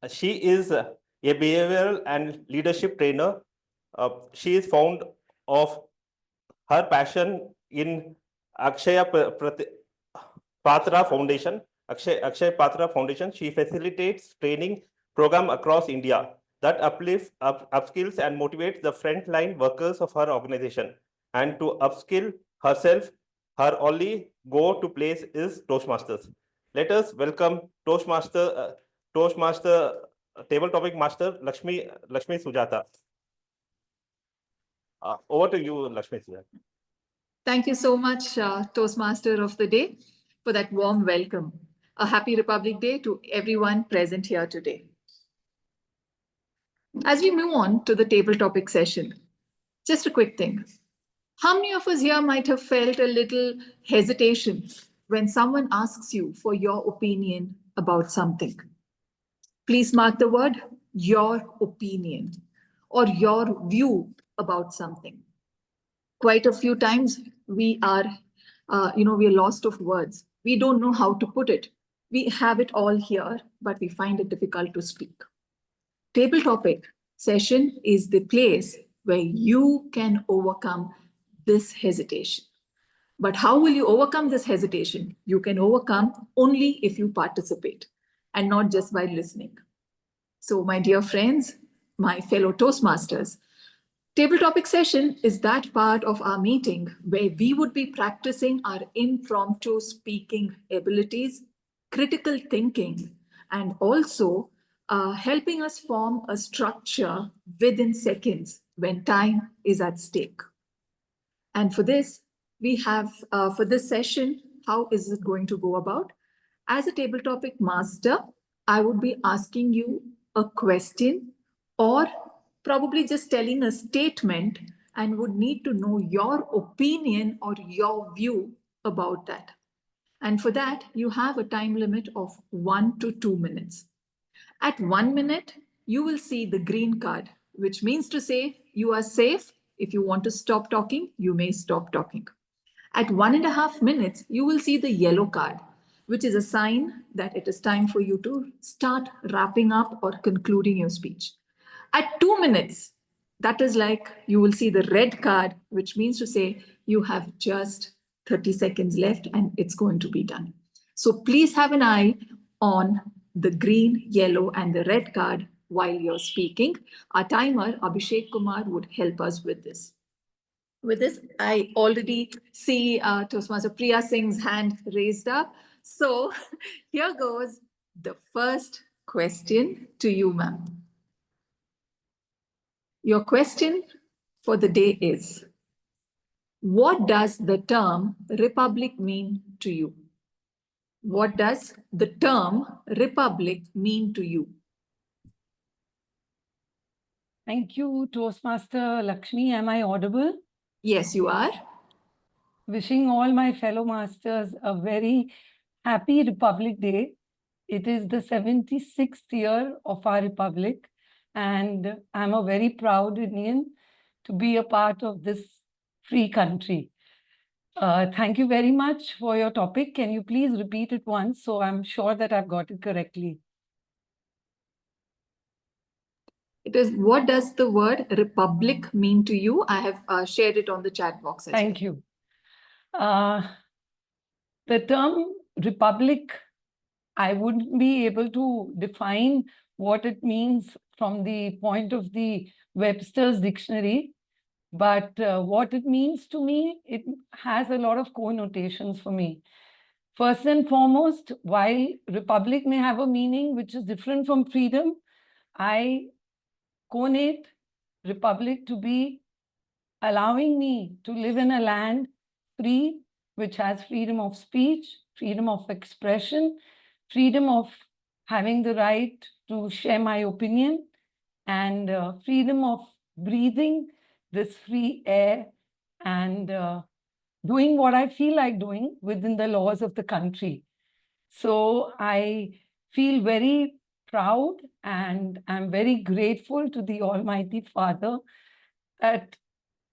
She is a behavioral and leadership trainer. She is fond of her passion in Acharya Patra Foundation. Acharya Patra Foundation. She facilitates training program across India that uplifts, upskills and motivates the frontline workers of her organization. And to upskill herself, her only go-to place is Toastmasters. Let us welcome Toastmaster table topic master Lakshmi Sujatha. Over to you, Lakshmi Sujatha. Thank you so much, Toastmaster of the Day, for that warm welcome. A happy Republic Day to everyone present here today. As we move on to the table topic session, just a quick thing. How many of us here might have felt a little hesitation when someone asks you for your opinion about something? Please mark the word your opinion or your view about something. Quite a few times we are lost of words. We don't know how to put it. We have it all here, but we find it difficult to speak. Table topic session is the place where you can overcome this hesitation. But how will you overcome this hesitation? You can overcome only if you participate and not just by listening. So, my dear friends, my fellow Toastmasters, table topic session is that part of our meeting where we would be practicing our impromptu speaking abilities, critical thinking, and also helping us form a structure within seconds when time is at stake. And for this, we have, for this session, how is it going to go about? As a table topic master, I would be asking you a question or probably just telling a statement and would need to know your opinion or your view about that. And for that, you have a time limit of 1 to 2 minutes. At 1 minute, you will see the green card, which means to say you are safe. If you want to stop talking, you may stop talking. At 1.5 minutes, you will see the yellow card, which is a sign that it is time for you to start wrapping up or concluding your speech. At 2 minutes, that is like you will see the red card, which means to say you have just 30 seconds left and it's going to be done. So please have an eye on the green, yellow, and the red card while you're speaking. Our timer, Abhishek Kumar, would help us with this. With this, I already see Toastmaster Priya Singh's hand raised up. So here goes the first question to you, ma'am. Your question for the day is, what does the term republic mean to you? What does the term republic mean to you? Thank you, Toastmaster Lakshmi. Am I audible? Yes, you are. Wishing all my fellow masters a very happy Republic Day. It is the 76th year of our Republic, and I'm a very proud Indian to be a part of this free country. Thank you very much for your topic. Can you please repeat it once so I'm sure that I've got it correctly? It is, what does the word republic mean to you? I have shared it on the chat box as Thank you. The term republic, I wouldn't be able to define what it means from the point of the Webster's dictionary, but what it means to me, it has a lot of connotations for me. First and foremost, while republic may have a meaning which is different from freedom, I connate republic to be allowing me to live in a land free, which has freedom of speech, freedom of expression, freedom of having the right to share my opinion, and freedom of breathing this free air and doing what I feel like doing within the laws of the country. So I feel very proud and I'm very grateful to the Almighty Father that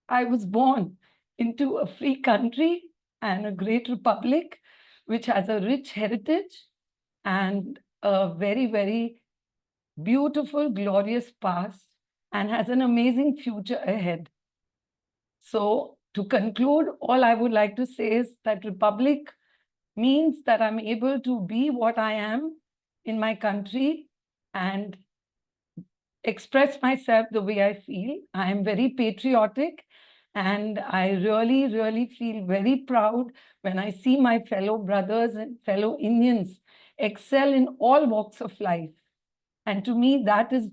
I was born into a free country and a great republic, which has a rich heritage and a very, very beautiful, glorious past and has an amazing future ahead. So to conclude, all I would like to say is that republic means that I'm able to be what I am in my country and express myself the way I feel. I am very patriotic and I really, really feel very proud when I see my fellow brothers and fellow Indians excel in all walks of life. And to me, that is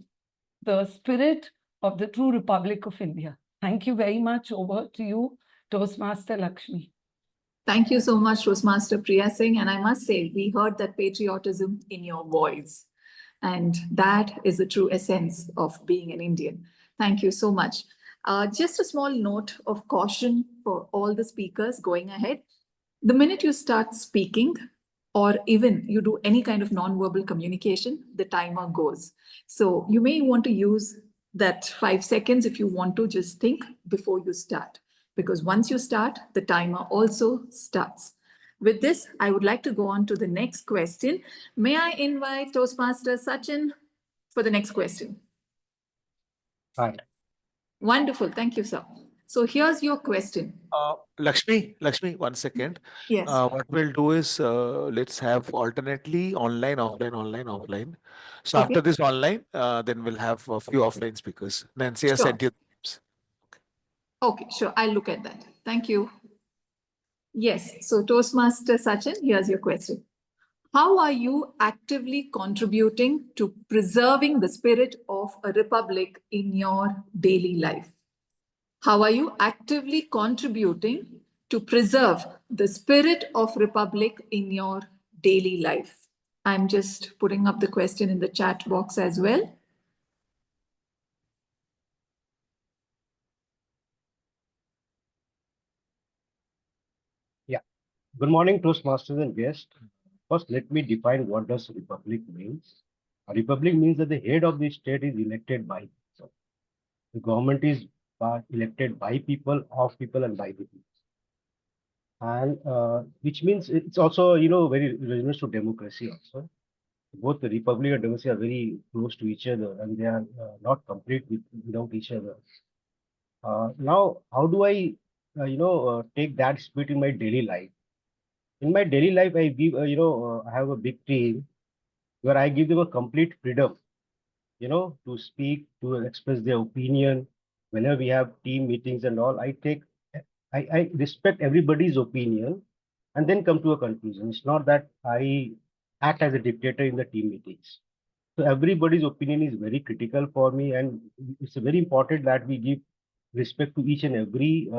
the spirit of the true Republic of India. Thank you very much. Over to you, Toastmaster Lakshmi. Thank you so much, Toastmaster Priya Singh. And I must say, we heard that patriotism in your voice. And that is the true essence of being an Indian. Thank you so much. Just a small note of caution for all the speakers going ahead. The minute you start speaking, or even you do any kind of non-verbal communication, the timer goes. So you may want to use that 5 seconds if you want to just think before you start. Because once you start, the timer also starts. With this, I would like to go on to the next question. May I invite Toastmaster Sachin for the next question? Hi. Wonderful. Thank you, sir. So here's your question. Lakshmi, 1 second. Yes. What we'll do is let's have alternately online, offline. So Okay. after this online, then we'll have a few offline speakers. Nancy has Sure. sent you the names. Okay, sure. I'll look at that. Thank you. Yes. So Toastmaster Sachin, here's your question. How are you actively contributing to preserving the spirit of a republic in your daily life? How are you actively contributing to preserve the spirit of republic in your daily life? I'm just putting up the question in the chat box as well. Yeah. Good morning, Toastmasters and guests. First, let me define what does republic means. A republic means that the head of the state is elected by people. The government is elected by people, of people, and by the people. And which means it's also, very resembles to democracy also. both the Republic and democracy are very close to each other, and they are not complete without each other. Now, how do I, take that spirit in my daily life? In my daily life, I give, I have a big team where I give them a complete freedom, to speak, to express their opinion. Whenever we have team meetings and all, I respect everybody's opinion and then come to a conclusion. It's not that I act as a dictator in the team meetings. So everybody's opinion is very critical for me, and it's very important that we give respect to each and every,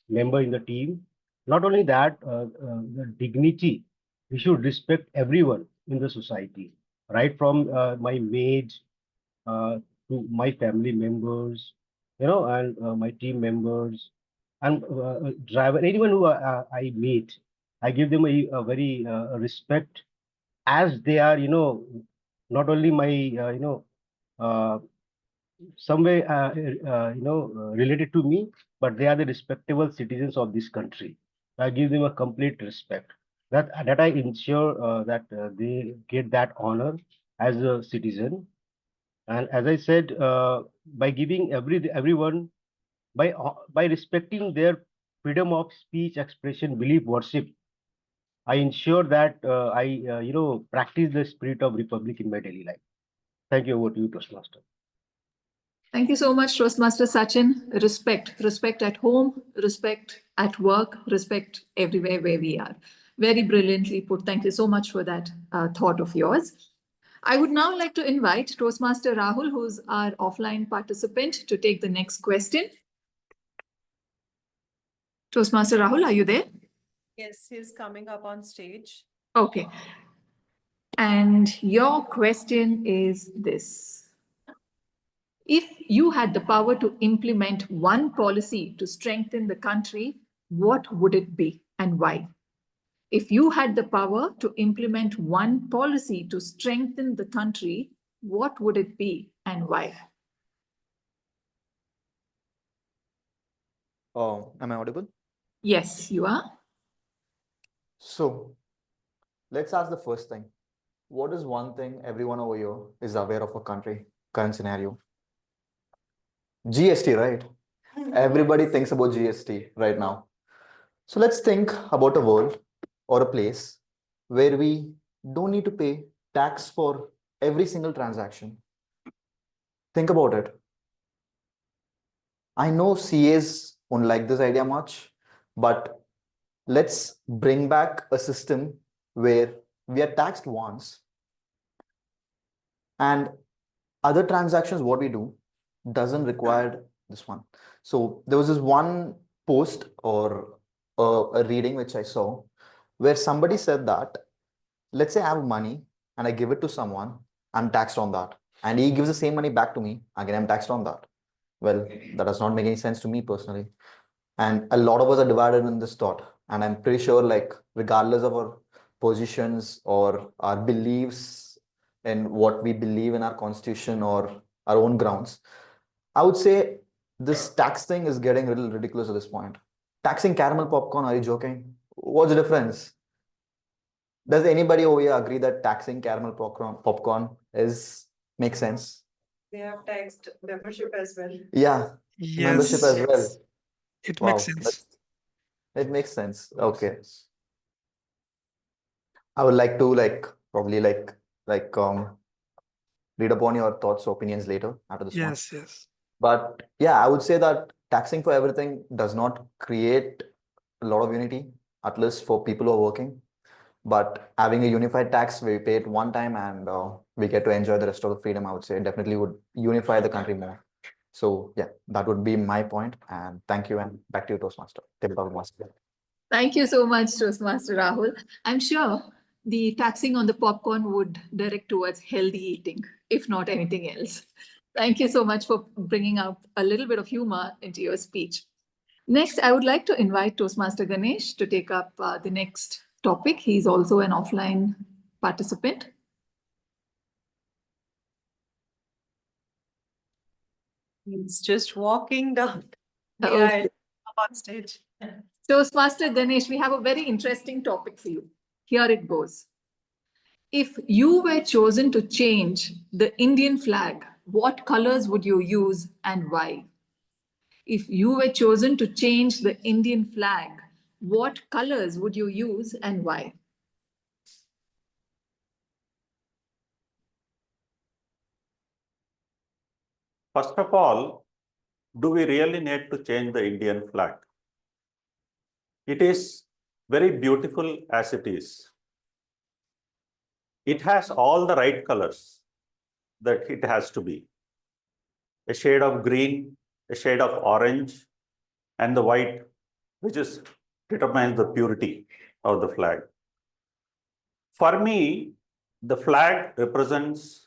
member in the team. Not only that, the dignity, we should respect everyone in the society, right from my maids to my family members, and my team members and driver, anyone who I meet, I give them a very respect, as they are, not only my, some way, related to me, but they are the respectable citizens of this country. I give them a complete respect. That I ensure that they get that honor as a citizen. And as I said, by giving everyone, by respecting their freedom of speech, expression, belief, worship, I ensure that I practice the spirit of republic in my daily life. Thank you. Over to you, Toastmaster. Thank you so much, Toastmaster Sachin. Respect at home, respect at work, respect everywhere where we are. Very brilliantly put. Thank you so much for that thought of yours. I would now like to invite Toastmaster Rahul, who's our offline participant, to take the next question. Toastmaster Rahul, are you there? Yes, he's coming up on stage. Okay. And your question is this. If you had the power to implement one policy to strengthen the country, what would it be and why? If you had the power to implement one policy to strengthen the country, what would it be and why? Am I audible? Yes, you are. So let's ask the first thing. What is one thing everyone over here is aware of a country, current scenario? GST, right? Everybody thinks about GST right now. So let's think about a world or a place where we don't need to pay tax for every single transaction. Think about it. I know CAs won't like this idea much, but let's bring back a system where we are taxed once and other transactions, what we do doesn't require this one. So there was this one post or a reading which I saw where somebody said that, let's say I have money and I give it to someone, I'm taxed on that. And he gives the same money back to me, again, I'm taxed on that. Well, that does not make any sense to me personally. And a lot of us are divided in this thought. And I'm pretty sure, like, regardless of our positions or our beliefs in what we believe in our constitution or our own grounds, I would say this tax thing is getting a little ridiculous at this point. Taxing caramel popcorn, are you joking? What's the difference? Does anybody over here agree that taxing caramel popcorn makes sense? They have taxed membership as well. Yeah, membership as Yes, well. it Wow, makes sense. it makes sense. Okay. I would like to probably read upon your thoughts, opinions later after this one. Yes. But yeah, I would say that taxing for everything does not create a lot of unity, at least for people who are working. But having a unified tax where we pay it one time and we get to enjoy the rest of the freedom, I would say definitely would unify the country more. So yeah, that would be my point. And thank you. And back to you, Toastmaster. Master. Thank you so much, Toastmaster Rahul. I'm sure the taxing on the popcorn would direct towards healthy eating, if not anything else. Thank you so much for bringing out a little bit of humor into your speech. Next, I would like to invite Toastmaster Ganesh to take up the next topic. He's also an offline participant. He's just walking down the Okay. aisle on stage. Toastmaster Ganesh, we have a very interesting topic for you. Here it goes. If you were chosen to change the Indian flag, what colors would you use and why? If you were chosen to change the Indian flag, what colors would you use and why? First of all, do we really need to change the Indian flag? It is very beautiful as it is. It has all the right colors that it has to be. A shade of green, a shade of orange, and the white, which determines the purity of the flag. For me, the flag represents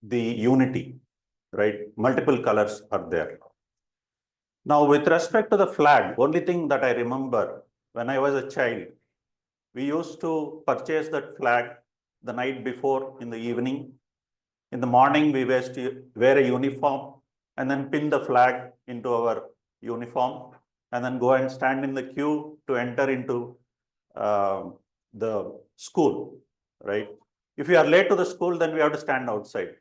the unity, right? Multiple colors are there. Now, with respect to the flag, only thing that I remember when I was a child, we used to purchase that flag the night before in the evening. In the morning, we wear a uniform and then pin the flag into our uniform and then go and stand in the queue to enter into the school, right? If we are late to the school, then we have to stand outside.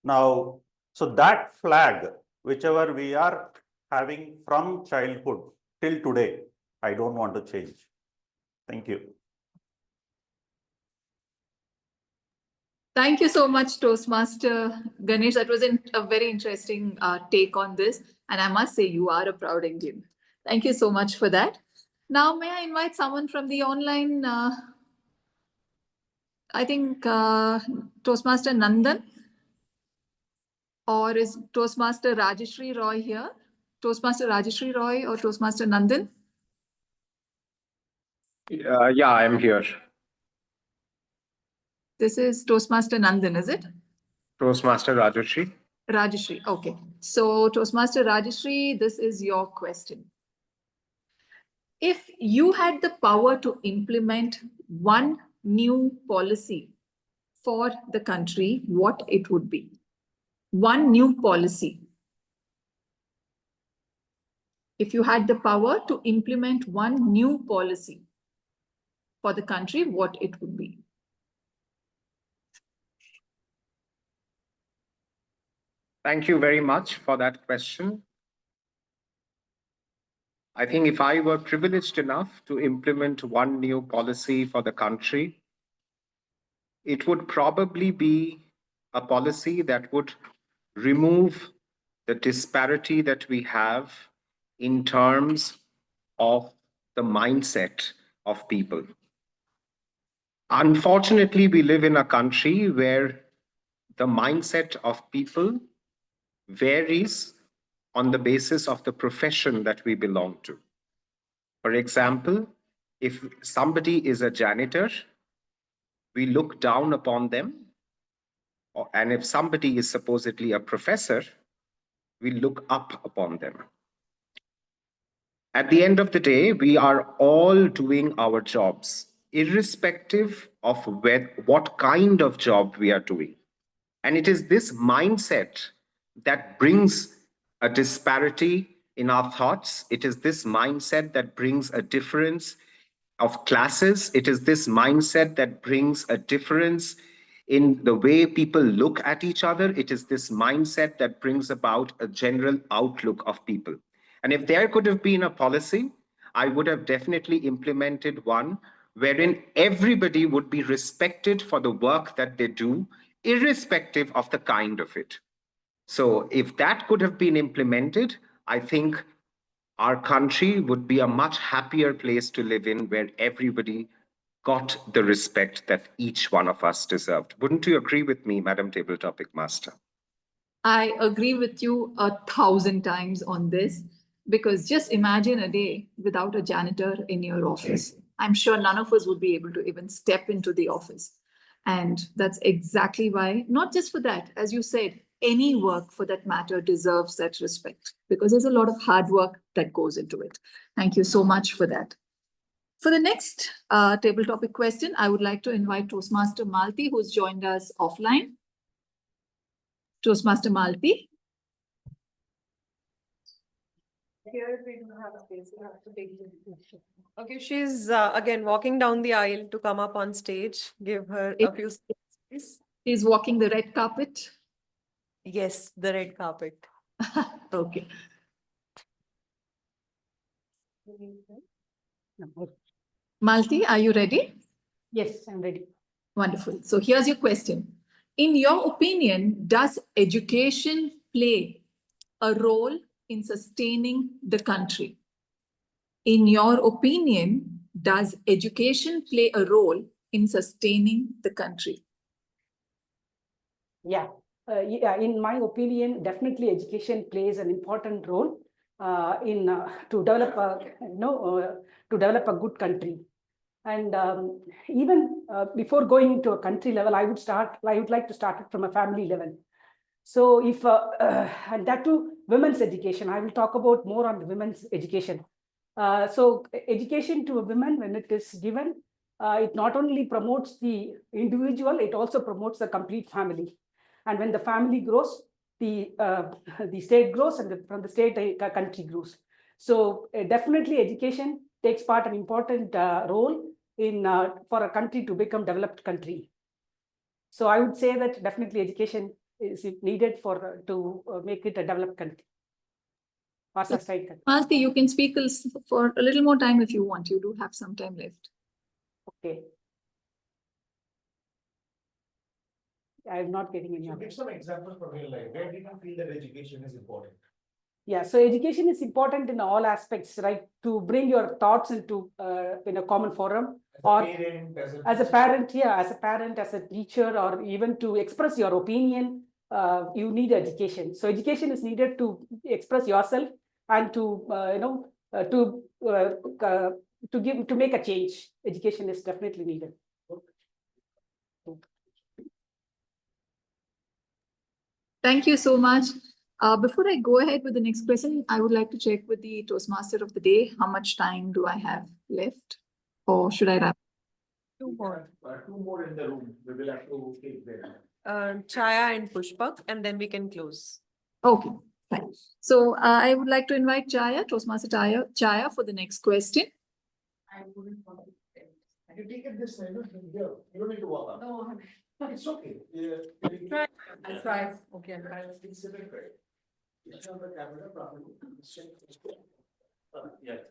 Now, so that flag, whichever we are having from childhood till today, I don't want to change. Thank you. Thank you so much, Toastmaster Ganesh. That was a very interesting take on this. And I must say, you are a proud Indian. Thank you so much for that. Now, may I invite someone from the online, I think Toastmaster Nandan, or is Toastmaster Rajeshri Roy here? Toastmaster Rajeshri Roy or Toastmaster Nandan? Yeah, I'm here. This is Toastmaster Nandan, is it? Toastmaster Rajeshri. Rajeshri, okay. So Toastmaster Rajeshri, this is your question. If you had the power to implement one new policy for the country, what it would be? One new policy. If you had the power to implement one new policy for the country, what it would be? Thank you very much for that question. I think if I were privileged enough to implement one new policy for the country, it would probably be a policy that would remove the disparity that we have in terms of the mindset of people. Unfortunately, we live in a country where the mindset of people varies on the basis of the profession that we belong to. For example, if somebody is a janitor, we look down upon them. And if somebody is supposedly a professor, we look up upon them. At the end of the day, we are all doing our jobs, irrespective of what kind of job we are doing. And it is this mindset that brings a disparity in our thoughts. It is this mindset that brings a difference of classes. It is this mindset that brings a difference in the way people look at each other. It is this mindset that brings about a general outlook of people. And if there could have been a policy, I would have definitely implemented one wherein everybody would be respected for the work that they do, irrespective of the kind of it. So if that could have been implemented, I think our country would be a much happier place to live in, where everybody got the respect that each one of us deserved. Wouldn't you agree with me, Madam Table Topic Master? I agree with you 1,000 times on this, because just imagine a day without a janitor in your office. I'm sure none of us would be able to even step into the office. And that's exactly why, not just for that, as you said, any work for that matter deserves that respect, because there's a lot of hard work that goes into it. Thank you so much for that. For the next table topic question, I would like to invite Toastmaster Malti, who's joined us offline. Toastmaster Malti. Here we do have space. You have to take the picture. Okay, she's again walking down the aisle to come up on stage. Give her a few seconds, please. She's walking the red carpet. Yes, the red carpet. Okay. Malti, are you ready? Yes, I'm ready. Wonderful. So here's your question. In your opinion, does education play a role in sustaining the country? In your opinion, does education play a role in sustaining the country? Yeah, in my opinion, definitely education plays an important role in to develop to develop a good country. And even before going into a country level, I would like to start it from a family level. So if and that too, women's education. I will talk about more on the women's education. So education to a woman, when it is given, it not only promotes the individual, it also promotes the complete family. And when the family grows, the state grows, and from the state, the country grows. So definitely education takes part an important role in for a country to become developed country. So I would say that definitely education is needed for to make it a developed country. Malti, you can speak for a little more time if you want. You do have some time left. Okay. I'm not getting any. So give some examples from real life. Where do you feel that education is important? Yeah, so education is important in all aspects, right? To bring your thoughts into in a common forum, or as a parent, yeah, as a parent, as a teacher, or even to express your opinion, you need education. So education is needed to express yourself and to to make a change. Education is definitely needed. Thank you so much. Before I go ahead with the next question, I would like to check with the Toastmaster of the day. How much time do I have left? Or should I wrap? Two more. Two more in the room. We will have to take them. Chaya and Pushpak, and then we can close. Okay, fine. So I would like to invite Chaya, Toastmaster Chaya, for the next question. I wouldn't want to. You take it this side. You don't need to walk up. No, it's okay. Try. I'll try. Okay, I'll try. Yes, on the camera properly. Yes,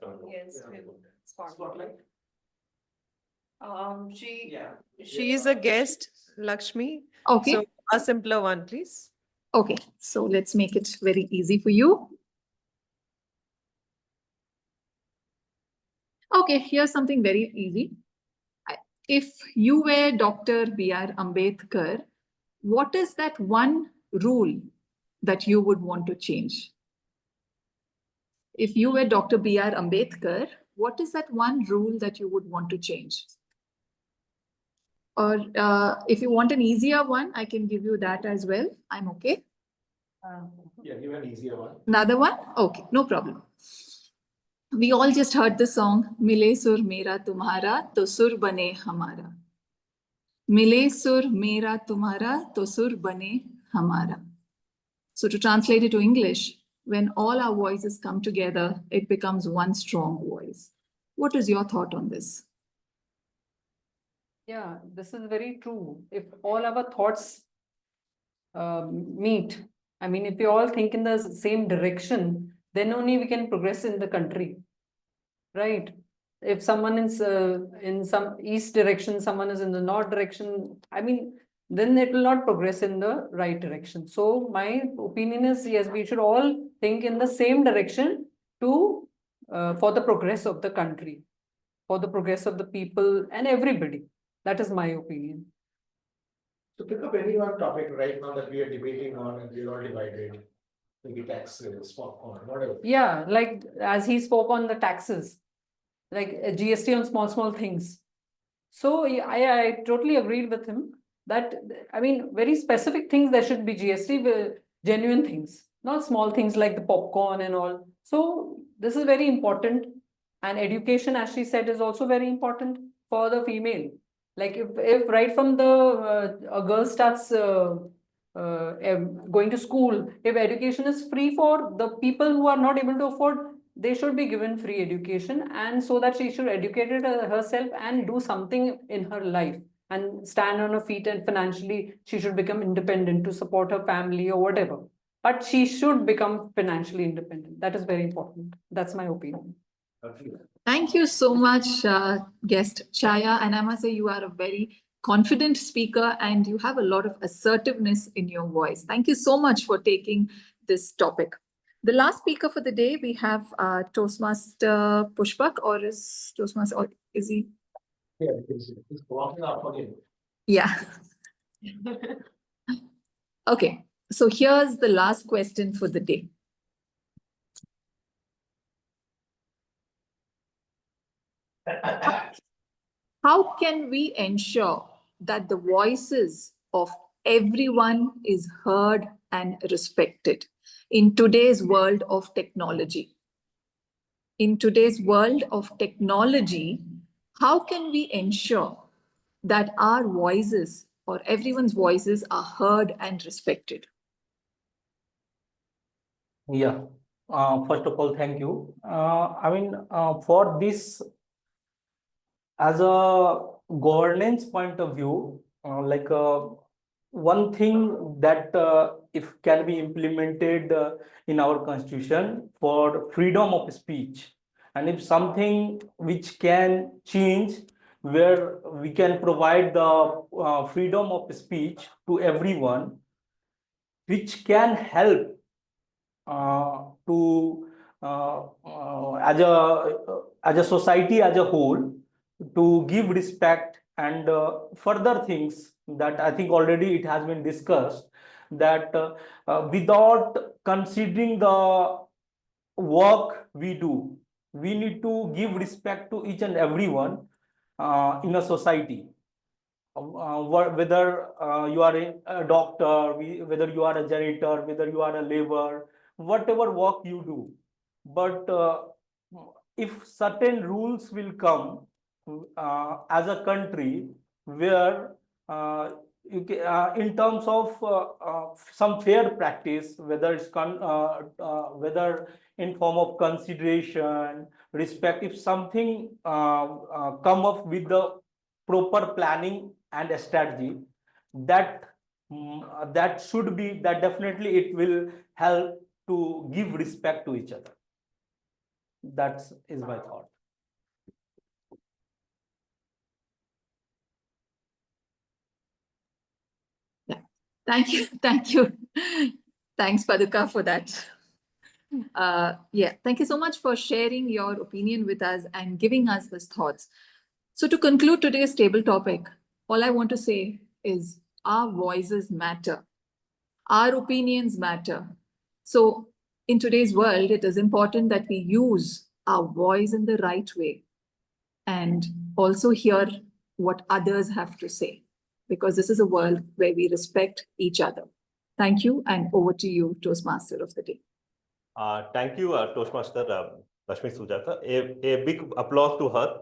spotlight. She is a guest, Lakshmi. Okay. So a simpler one, please. Okay, so let's make it very easy for you. Okay, here's something very easy. If you were Dr. B.R. Ambedkar, what is that one rule that you would want to change? If you were Dr. B.R. Ambedkar, what is that one rule that you would want to change? Or if you want an easier one, I can give you that as well. I'm okay. Yeah, give an easier one. Another one? Okay, no problem. We all just heard the song, Mile Sur Mera Tumhara, To Sur Bane Hamara. Mile Sur Mera Tumhara, To Sur Bane Hamara. So to translate it to English, when all our voices come together, it becomes one strong voice. What is your thought on this? Yeah, this is very true. If all our thoughts meet, I mean, if we all think in the same direction, then only we can progress in the country, right? If someone is in some east direction, someone is in the north direction, I mean, then it will not progress in the right direction. So my opinion is, yes, we should all think in the same direction to for the progress of the country, for the progress of the people and everybody. That is my opinion. So pick up any one topic right now that we are debating on and we're all divided. Maybe taxes, popcorn, whatever. Yeah, like as he spoke on the taxes, like GST on small things. So I totally agreed with him that, I mean, very specific things there should be GST, with genuine things, not small things like the popcorn and all. So this is very important. And education, as she said, is also very important for the female. Like if right from the a girl starts going to school, if education is free for the people who are not able to afford they should be given free education, and so that she should educate herself and do something in her life and stand on her feet, and financially she should become independent to support her family or whatever. But she should become financially independent. That is very important. That's my opinion. Thank you so much, guest Chaya. And I must say, you are a very confident speaker and you have a lot of assertiveness in your voice. Thank you so much for taking this topic. The last speaker for the day, we have Toastmaster Pushpak, or is Toastmaster, or is he? Yeah, he's walking up on you. Yeah. Okay, so here's the last question for the day. How can we ensure that the voices of everyone is heard and respected in today's world of technology? In today's world of technology, how can we ensure that our voices or everyone's voices are heard and respected? Yeah. First of all, thank you. For this, as a governance point of view, one thing that if can be implemented in our constitution for freedom of speech, and if something which can change, where we can provide the freedom of speech to everyone, which can help as a society as a whole, to give respect and further things that I think already it has been discussed, that without considering the work we do, we need to give respect to each and everyone in a society. Whether you are a doctor, whether you are a janitor, whether you are a laborer, whatever work you do. But if certain rules will come as a country where in terms of some fair practice, whether it's whether in form of consideration, respect, if something come up with the proper planning and a strategy, that should be, that definitely it will help to give respect to each other. That is my thought. Yeah. Thank you. Thank you. Thanks, Paduka, for that. Yeah, thank you so much for sharing your opinion with us and giving us these thoughts. So to conclude today's table topic, all I want to say is our voices matter. Our opinions matter. So in today's world, it is important that we use our voice in the right way and also hear what others have to say, because this is a world where we respect each other. Thank you, and over to you, Toastmaster of the day. Thank you, Toastmaster Lakshmi Sujatha. A big applause to her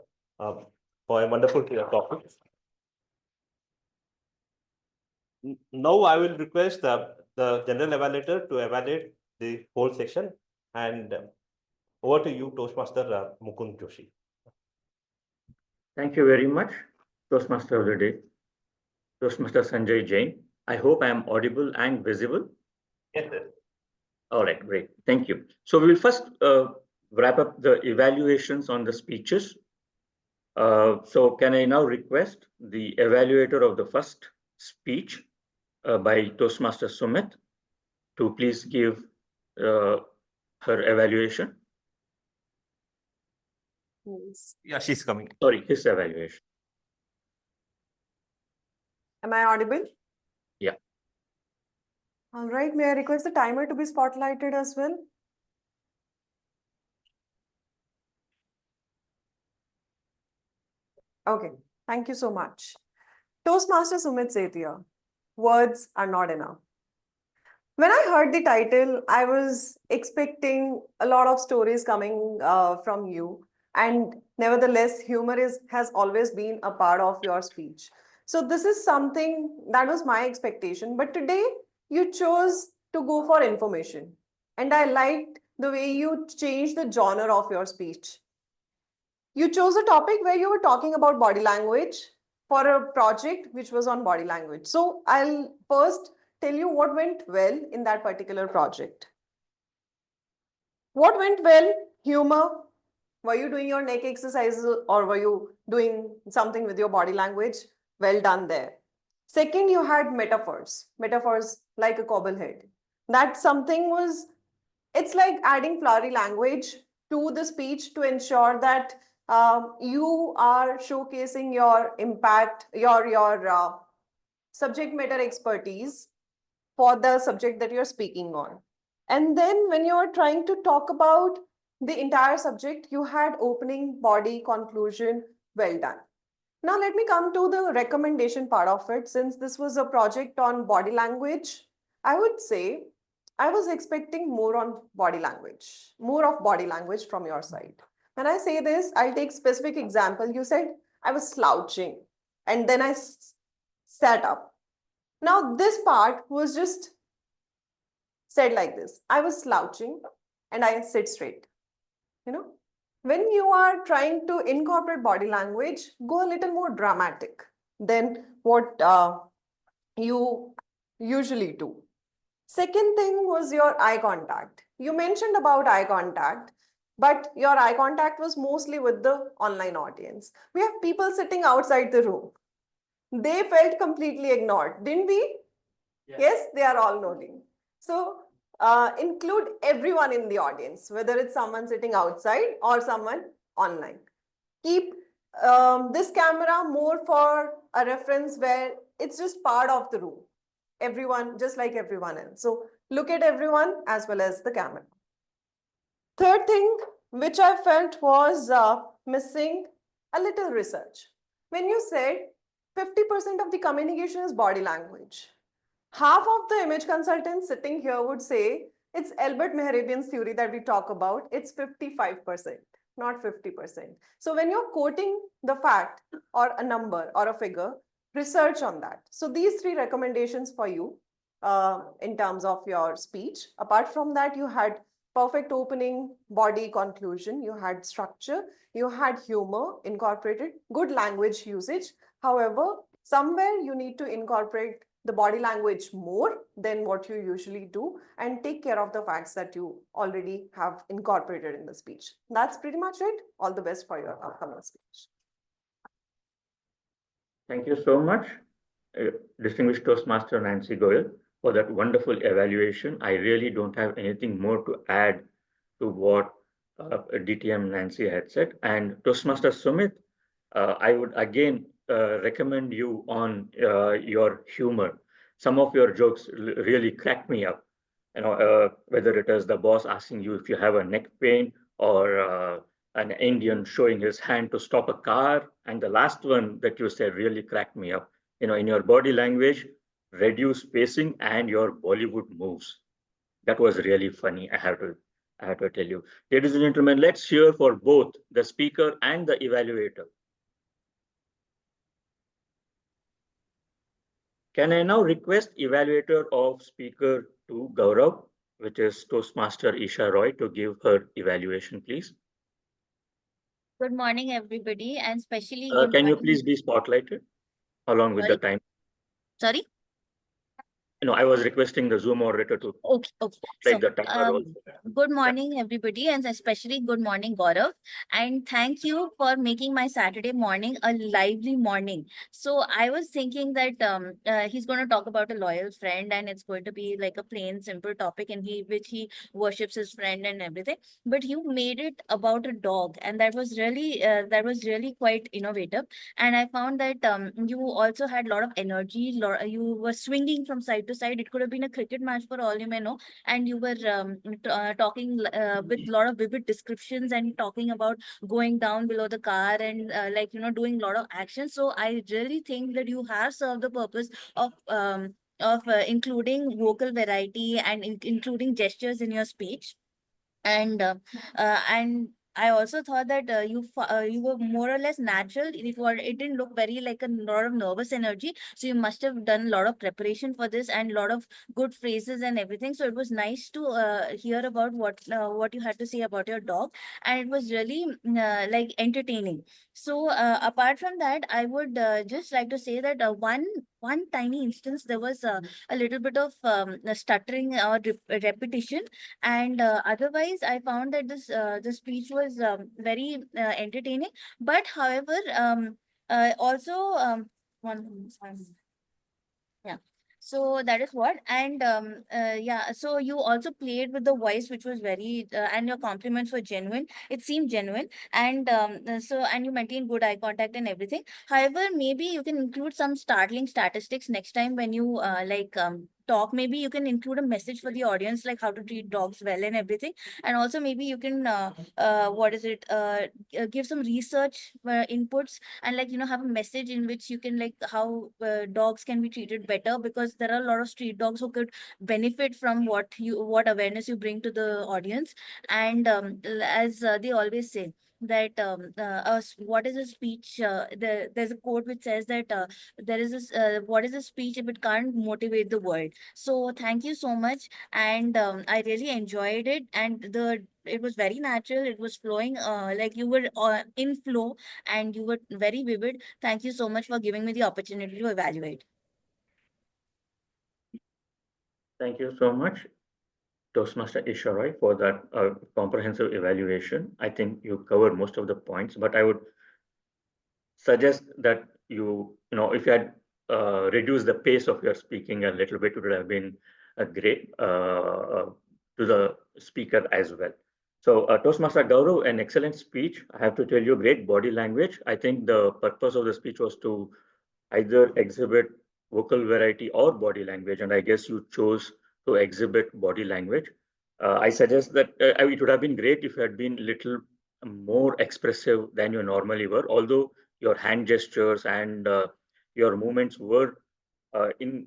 for a wonderful topic. Now I will request the general evaluator to evaluate the whole section, and over to you, Toastmaster Mukund Joshi. Thank you very much, Toastmaster of the day, Toastmaster Sanjay Jain. I hope I am audible and visible. Yes, sir. All right, great. Thank you. So we will first wrap up the evaluations on the speeches. So can I now request the evaluator of the first speech by Toastmaster Sumit to please give her evaluation? Yeah, she's coming. Sorry, his evaluation. Am I audible? Yeah. All right, may I request the timer to be spotlighted as well? Okay, thank you so much. Toastmaster Sumit Sethia, words are not enough. When I heard the title, I was expecting a lot of stories coming from you. And nevertheless, humor has always been a part of your speech. So this is something that was my expectation. But today, you chose to go for information. And I liked the way you changed the genre of your speech. You chose a topic where you were talking about body language for a project which was on body language. So I'll first tell you what went well in that particular project. What went well? Humor. Were you doing your neck exercises or were you doing something with your body language? Well done there. Second, you had metaphors. Metaphors like a cobble head. That something was, it's like adding flowery language to the speech to ensure that you are showcasing your impact, your subject matter expertise for the subject that you're speaking on. And then when you're trying to talk about the entire subject, you had opening, body, conclusion. Well done. Now let me come to the recommendation part of it. Since this was a project on body language, I would say I was expecting more on body language, more of body language from your side. When I say this, I'll take specific example. You said I was slouching and then I sat up. Now this part was just said like this. I was slouching and I sit straight. You know, when you are trying to incorporate body language, go a little more dramatic than what you usually do. Second thing was your eye contact. You mentioned about eye contact, but your eye contact was mostly with the online audience. We have people sitting outside the room. They felt completely ignored, didn't we? Yes, they are all nodding. So include everyone in the audience, whether it's someone sitting outside or someone online. Keep this camera more for a reference where it's just part of the room. Everyone, just like everyone else. So look at everyone as well as the camera. Third thing, which I felt was missing a little research. When you said 50% of the communication is body language, half of the image consultants sitting here would say it's Albert Mehrabian's theory that we talk about. It's 55%, not 50%. So when you're quoting the fact or a number or a figure, research on that. So these three recommendations for you in terms of your speech. Apart from that, you had perfect opening, body, conclusion, you had structure, you had humor incorporated, good language usage. However, somewhere you need to incorporate the body language more than what you usually do and take care of the facts that you already have incorporated in the speech. That's pretty much it. All the best for your upcoming speech. Thank you so much, distinguished Toastmaster Nancy Goyal, for that wonderful evaluation. I really don't have anything more to add to what DTM Nancy had said. And Toastmaster Sumit, I would again recommend you on your humor. Some of your jokes really cracked me up. You know, whether it is the boss asking you if you have a neck pain or an Indian showing his hand to stop a car. And the last one that you said really cracked me up. You know, in your body language, reduce pacing and your Bollywood moves. That was really funny. I have to tell you. Ladies and gentlemen, let's hear for both the speaker and the evaluator. Can I now request evaluator of speaker to Gaurav, which is Toastmaster Esha Roy, to give her evaluation, please? Good morning, everybody, and especially Can you please be spotlighted along with the time? Sorry? No, I was requesting the Zoom moderator to spotlight the timer also. Good morning, everybody, and especially good morning, Gaurav. And thank you for making my Saturday morning a lively morning. So I was thinking that he's going to talk about a loyal friend, and it's going to be like a plain, simple topic, and which he worships his friend and everything. But you made it about a dog, and that was really quite innovative. And I found that you also had a lot of energy. You were swinging from side to side. It could have been a cricket match for all you may know, and you were talking with a lot of vivid descriptions and talking about going down below the car and doing a lot of action. So I really think that you have served the purpose of including vocal variety and including gestures in your speech. And I also thought that you were more or less natural. It didn't look very like a lot of nervous energy. So you must have done a lot of preparation for this and a lot of good phrases and everything. So it was nice to hear about what you had to say about your dog, and it was really like entertaining. So apart from that, I would just like to say that one tiny instance there was a little bit of stuttering or repetition, and otherwise I found that the speech was very entertaining. But however, also one yeah. So that is what, and yeah. So you also played with the voice, which was very, and your compliments were genuine. It seemed genuine, and and you maintained good eye contact and everything. However, maybe you can include some startling statistics next time when you talk. Maybe you can include a message for the audience, like how to treat dogs well and everything. And also maybe you can what is it give some research inputs, and have a message in which you can like how dogs can be treated better, because there are a lot of street dogs who could benefit from what awareness you bring to the audience. And as they always say that what is a speech, there's a quote which says that there is this what is a speech if it can't motivate the world. So thank you so much, and I really enjoyed it, and it was very natural. It was flowing like you were in flow, and you were very vivid. Thank you so much for giving me the opportunity to evaluate. Thank you so much, Toastmaster Esha Roy, for that comprehensive evaluation. I think you covered most of the points, but I would suggest that if you had reduced the pace of your speaking a little bit, it would have been a great to the speaker as well. So Toastmaster Gaurav, an excellent speech. I have to tell you, great body language. I think the purpose of the speech was to either exhibit vocal variety or body language, and I guess you chose to exhibit body language. I suggest that it would have been great if you had been little more expressive than you normally were, although your hand gestures and your movements were in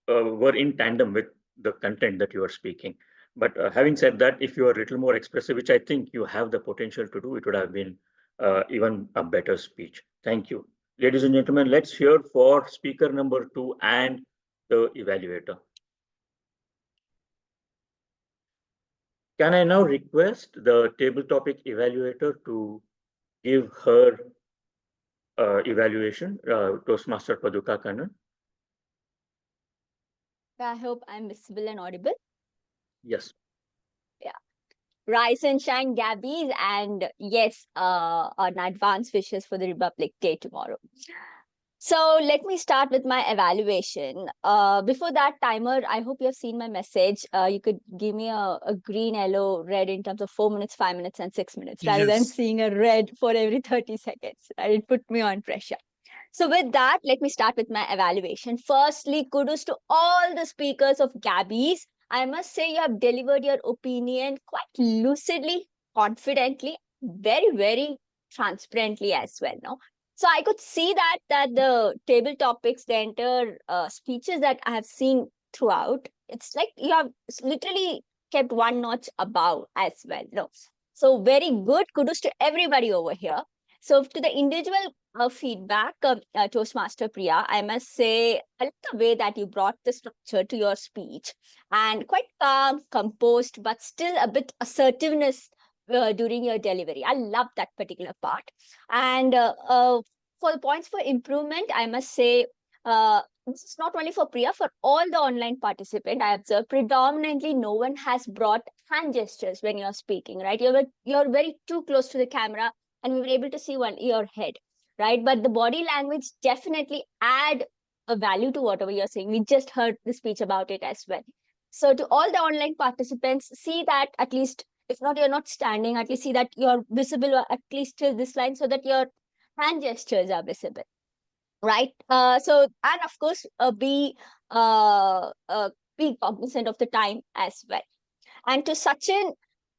tandem with the content that you are speaking. But having said that, if you are a little more expressive, which I think you have the potential to do, it would have been even a better speech. Thank you. Ladies and gentlemen, let's hear for speaker number 2 and the evaluator. Can I now request the table topic evaluator to give her evaluation, Toastmaster Paduka Kannan? I hope I'm visible and audible. Yes. Yeah. Rise and shine, Gabbys, and yes, an advance wishes for the Republic Day tomorrow. So let me start with my evaluation. Before that timer, I hope you have seen my message. You could give me a green, yellow, red in terms of 4 minutes, 5 minutes, and 6 minutes, rather than seeing a red for every 30 seconds. Right? It put me on pressure. So with that, let me start with my evaluation. Firstly, kudos to all the speakers of Gabbys. I must say you have delivered your opinion quite lucidly, confidently, very, very transparently as well. No? So I could see that the table topics, the entire speeches that I have seen throughout, it's like you have literally kept one notch above as well. No? So very good. Kudos to everybody over here. So to the individual feedback, Toastmaster Priya, I must say, I like the way that you brought the structure to your speech, and quite calm, composed, but still a bit assertiveness during your delivery. I love that particular part. And for the points for improvement, I must say, this is not only for Priya, for all the online participants. I observed predominantly no one has brought hand gestures when you're speaking, right? You're very too close to the camera, and we were able to see your head, right? But the body language definitely add a value to whatever you're saying. We just heard the speech about it as well. So to all the online participants, see that at least, if not, you're not standing, at least see that you're visible at least till this line, so that your hand gestures are visible, right? So, and of course, be cognizant of the time as well. And to Sachin,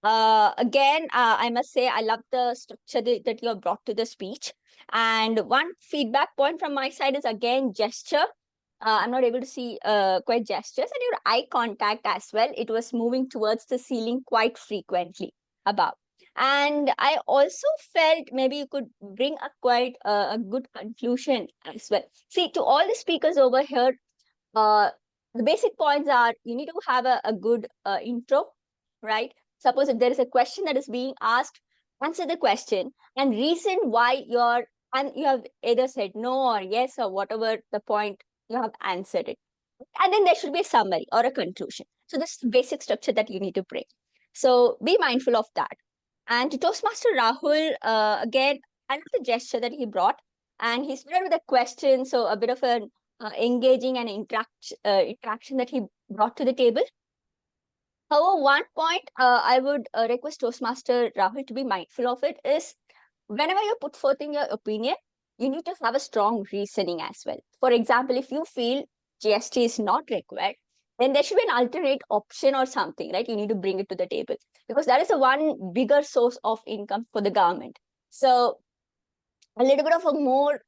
again, I must say, I love the structure that you have brought to the speech. And one feedback point from my side is, again, gesture. I'm not able to see quite gestures, and your eye contact as well. It was moving towards the ceiling quite frequently above. And I also felt maybe you could bring a quite a good conclusion as well. See, to all the speakers over here, the basic points are you need to have a good intro, right? Suppose if there is a question that is being asked, answer the question and reason why and you have either said no or yes or whatever the point you have answered it. And then there should be a summary or a conclusion. So this is the basic structure that you need to bring. So be mindful of that. And to Toastmaster Rahul, again, I love the gesture that he brought. And he started with a question, so a bit of an engaging and interaction that he brought to the table. However, one point I would request Toastmaster Rahul to be mindful of it is whenever you put forth in your opinion, you need to have a strong reasoning as well. For example, if you feel GST is not required, then there should be an alternate option or something, right? You need to bring it to the table because that is a one bigger source of income for the government. So a little bit of a more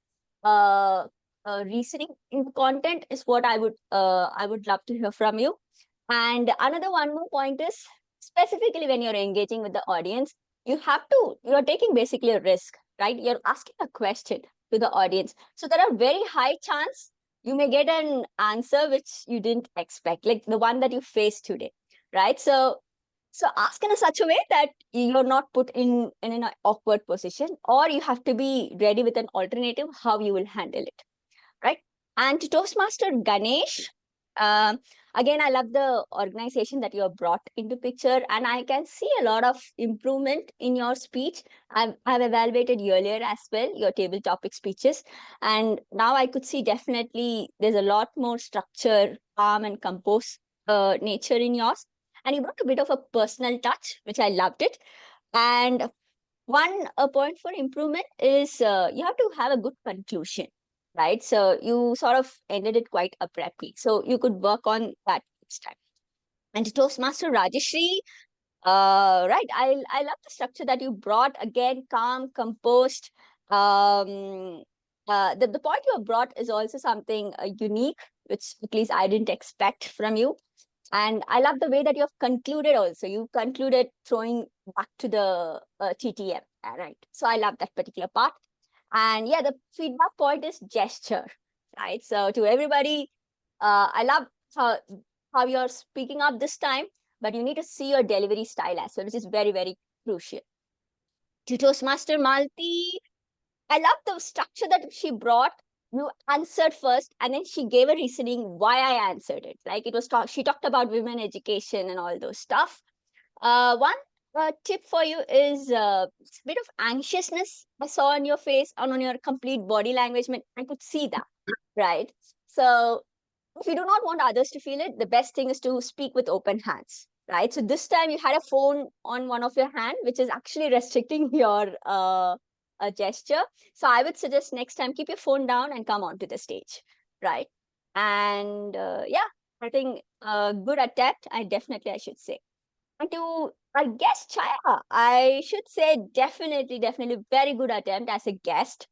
reasoning in the content is what I would love to hear from you. And another one more point is specifically when you're engaging with the audience, you're taking basically a risk, right? You're asking a question to the audience. So there are very high chance you may get an answer which you didn't expect, like the one that you faced today, right? So ask in a such a way that you're not put in an awkward position, or you have to be ready with an alternative how you will handle it, right? And to Toastmaster Ganesh, again, I love the organization that you have brought into picture, and I can see a lot of improvement in your speech. I've evaluated earlier as well, your table topic speeches, and now I could see definitely there's a lot more structure, calm and composed nature in yours. And you brought a bit of a personal touch, which I loved it. And one point for improvement is you have to have a good conclusion, right? So you sort of ended it quite abruptly. So you could work on that next time. And to Toastmaster Rajeshri, right, I love the structure that you brought. Again, calm, composed. The point you have brought is also something unique, which at least I didn't expect from you. And I love the way that you have concluded also. You concluded throwing back to the TTM, right? So I love that particular part. And yeah, the feedback point is gesture, right? So to everybody, I love how you're speaking up this time, but you need to see your delivery style as well, which is very, very crucial. To Toastmaster Malti, I love the structure that she brought. You answered first, and then she gave a reasoning why I answered it. Like it was she talked about women education and all those stuff. One tip for you is a bit of anxiousness I saw on your face and on your complete body language. I could see that, right? So if you do not want others to feel it, the best thing is to speak with open hands, right? So this time you had a phone on one of your hand, which is actually restricting your a gesture. So I would suggest next time, keep your phone down and come onto the stage, right? And yeah, I think a good attempt, I should say. And to our guest, Chaya, I should say definitely very good attempt as a guest.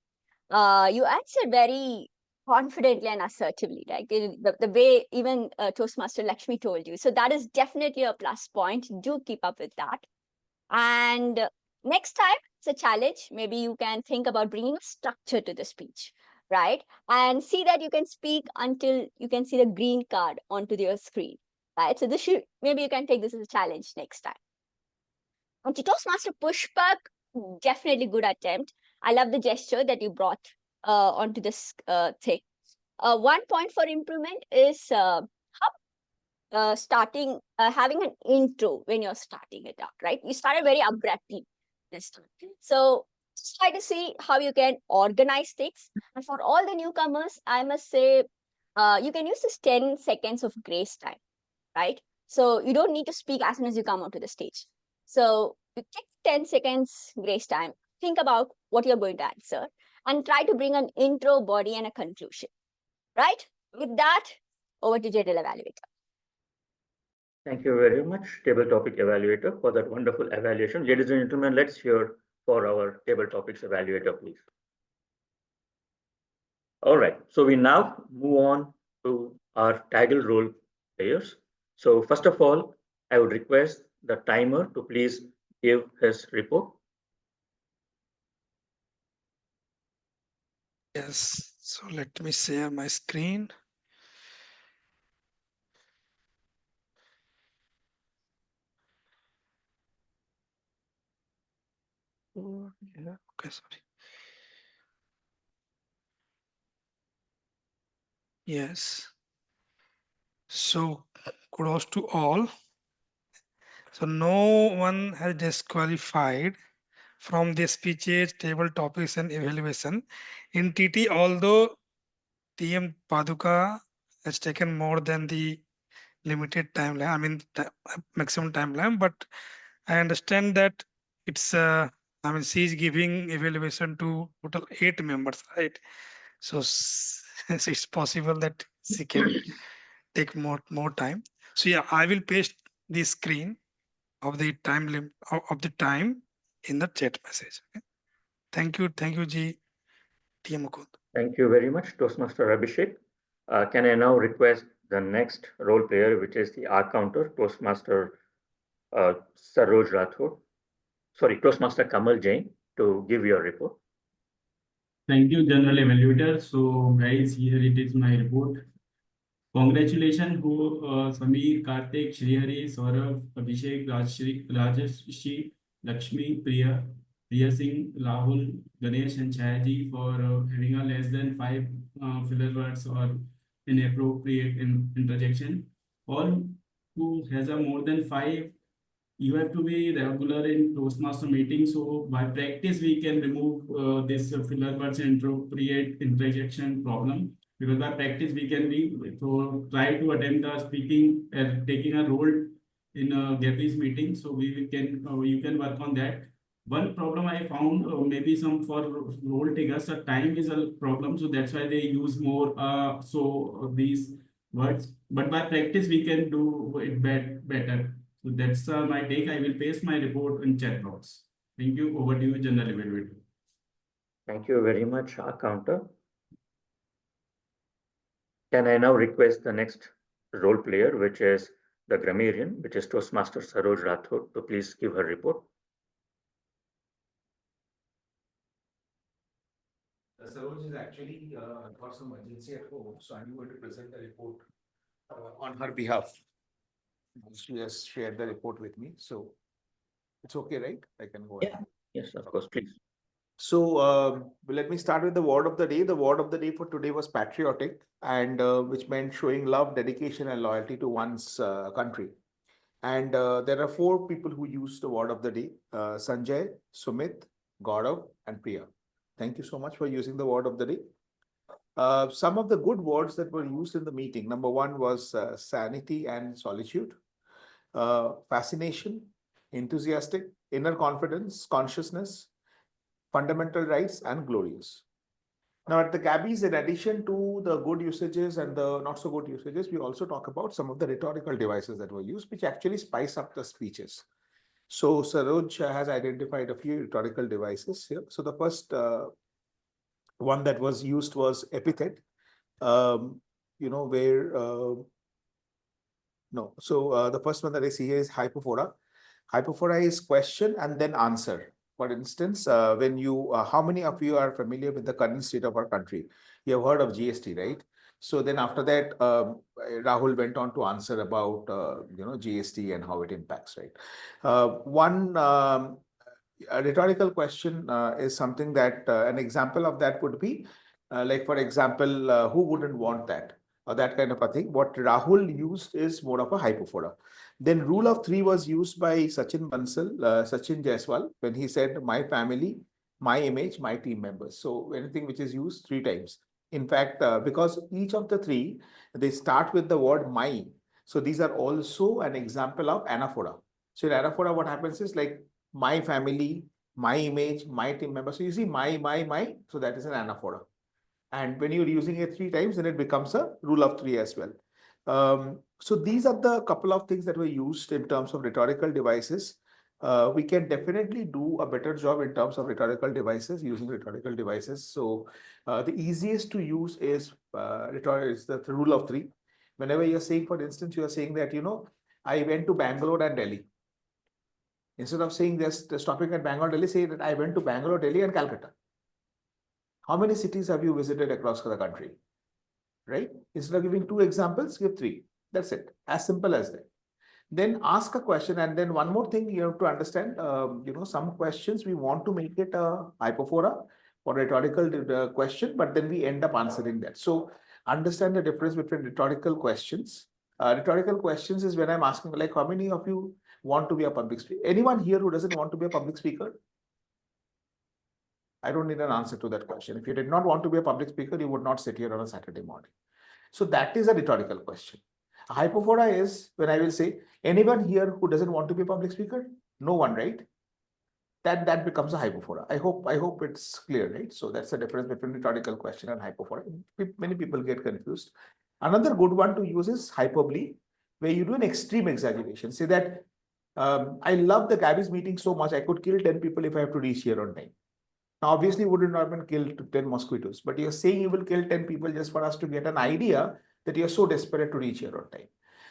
You answered very confidently and assertively, right? The way even Toastmaster Lakshmi told you. So that is definitely a plus point. Do keep up with that. And next time, it's a challenge. Maybe you can think about bringing a structure to the speech, right? And see that you can speak until you can see the green card onto your screen, right? So maybe you can take this as a challenge next time. And to Toastmaster Pushpak, definitely good attempt. I love the gesture that you brought onto this thing. One point for improvement is having an intro when you're starting it out, right? You started very abruptly this time. So just try to see how you can organize things. And for all the newcomers, I must say, you can use this 10 seconds of grace time, right? So you don't need to speak as soon as you come onto the stage. So you take 10 seconds grace time, think about what you're going to answer, and try to bring an intro, body, and a conclusion, right? With that, over to General Evaluator. Thank you very much, Table Topic Evaluator, for that wonderful evaluation. Ladies and gentlemen, let's hear for our Table Topics Evaluator, please. All right, so we now move on to our TAGL role players. So first of all, I would request the timer to please give his report? Yes, so let me share my screen. Oh, yeah, okay, sorry. Yes. So kudos to all. So no one has disqualified from the speeches, table topics, and evaluation. In TT, although TM Paduka has taken more than the limited timeline, I mean maximum timeline, but I understand that it's I mean she's giving evaluation to total 8 members, right? So so it's possible that she can take more time. So yeah, I will paste the screen of the time limit of the time in the chat message. Okay? Thank you, Ji. TM Mukund. Thank you very much, Toastmaster Abhishek. Can I now request the next role player, which is the R counter, Toastmaster Saroj Rathod, sorry, Toastmaster Kamal Jain, to give your report. Thank you, General Evaluator. So, guys, here it is my report. Congratulations to Sameer, Karthik, Sreehari, Sourav, Abhishek, Rajesh, Lakshmi, Priya Singh, Rahul, Ganesh, and Chayaji for having a less than 5 filler words or inappropriate interjection. All who has a more than 5, you have to be regular in Toastmaster meetings. So by practice, we can remove this filler words and inappropriate interjection problem. Because by practice, we can be so try to attend the speaking and taking a role in a Gabbys meeting. So we can you can work on that. One problem I found maybe some for role takers, the time is a problem. So that's why they use more these words. But by practice, we can do it better. So that's my take. I will paste my report in chat box. Thank you. Over to you, General Evaluator. Thank you very much, counter. Can I now request the next role player, which is the Grammarian, which is Toastmaster Saroj Rathod, to please give her report. Saroj is actually got some urgency at home, so I'm going to present the report on her behalf. She has shared the report with me, so it's okay, right? I can go ahead. Yes, of course, please. So let me start with the word of the day. The word of the day for today was patriotic, and which meant showing love, dedication, and loyalty to one's country. And there are 4 people who used the word of the day: Sanjay, Sumit, Gaurav, and Priya. Thank you so much for using the word of the day. Some of the good words that were used in the meeting. Number 1 was sanity and solitude, fascination, enthusiastic, inner confidence, consciousness, fundamental rights, and glorious. Now at the Gabbys, in addition to the good usages and the not so good usages, we also talk about some of the rhetorical devices that were used, which actually spice up the speeches. So Saroj has identified a few rhetorical devices here. So the first one that was used was epithet, where no. So the first one that I see here is hypophora. Hypophora is question and then answer. For instance, when you, how many of you are familiar with the current state of our country? You have heard of GST, right? So then after that, Rahul went on to answer about, GST and how it impacts, right? One a rhetorical question is something that, an example of that would be, like, for example, who wouldn't want that? Or that kind of a thing. What Rahul used is more of a hypophora. Then rule of 3 was used by Sachin Jaiswal, when he said, my family, my image, my team members. So anything which is used 3 times. In fact, because each of the 3, they start with the word my. So these are also an example of anaphora. So in anaphora, what happens is like my family, my image, my team members. So you see my. So that is an anaphora. And when you're using it 3 times, then it becomes a rule of 3 as well. So these are the couple of things that were used in terms of rhetorical devices. We can definitely do a better job in terms of rhetorical devices, using rhetorical devices. So the easiest to use is the rule of 3. Whenever you're saying, for instance, you are saying that, I went to Bangalore and Delhi. Instead of saying just stopping at Bangalore, Delhi, say that I went to Bangalore, Delhi, and Calcutta. How many cities have you visited across the country? Right? Instead of giving 2 examples, give 3. That's it. As simple as that. Then ask a question, and then one more thing you have to understand. Some questions we want to make it a hypophora or rhetorical question, but then we end up answering that. So understand the difference between rhetorical questions. Rhetorical questions is when I'm asking, like, how many of you want to be a public speaker? Anyone here who doesn't want to be a public speaker? I don't need an answer to that question. If you did not want to be a public speaker, you would not sit here on a Saturday morning. So that is a rhetorical question. A hypophora is when I will say, anyone here who doesn't want to be a public speaker? No one, right? That becomes a hypophora. I hope it's clear, right? So that's the difference between rhetorical question and hypophora. Many people get confused. Another good one to use is hyperbole, where you do an extreme exaggeration. Say that I love the Gabbys meeting so much, I could kill 10 people if I have to reach here on time. Now, obviously, would not have killed 10 mosquitoes, but you're saying you will kill 10 people just for us to get an idea that you're so desperate to reach here on time.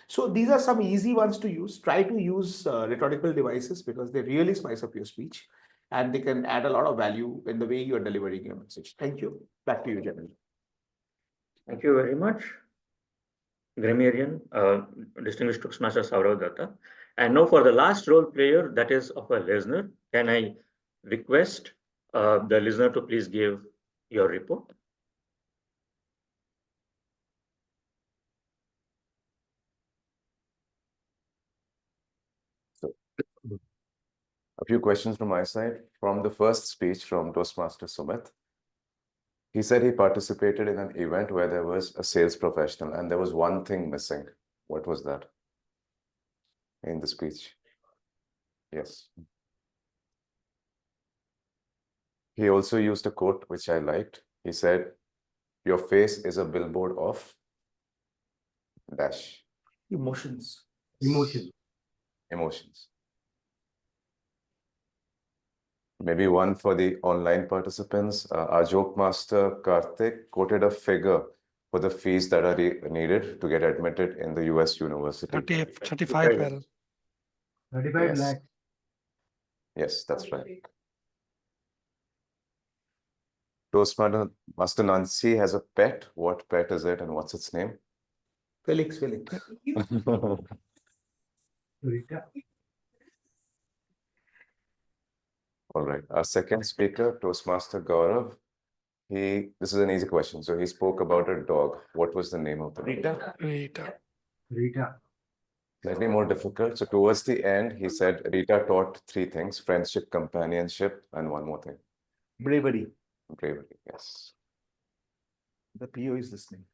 So these are some easy ones to use. Try to use rhetorical devices because they really spice up your speech and they can add a lot of value in the way you are delivering your message. Thank you. Back to you, Jain. Thank you very much, Grammarian, distinguished toastmaster Sourav Dutta. And now for the last role player, that is of a listener, can I request the listener to please give your report? A few questions from my side. From the first speech from Toastmaster Sumit, he said he participated in an event where there was a sales professional and there was one thing missing. What was that in the speech? Yes. He also used a quote which I liked. He said, "Your face is a billboard of dash." Emotions. Emotions. Maybe one for the online participants. Our joke master Karthik quoted a figure for the fees that are needed to get admitted in the US university. 35 well. 35 Yes. lakhs. Yes, that's right. Toastmaster Nancy has a pet. What pet is it and what's its name? Felix. All right. Our second speaker, Toastmaster Gaurav. This is an easy question. So he spoke about a dog. What was the name of the dog? Rita. Slightly more difficult. So towards the end, he said Rita taught 3 things: friendship, companionship, and one more thing. Bravery. Bravery, yes. The PO is listening.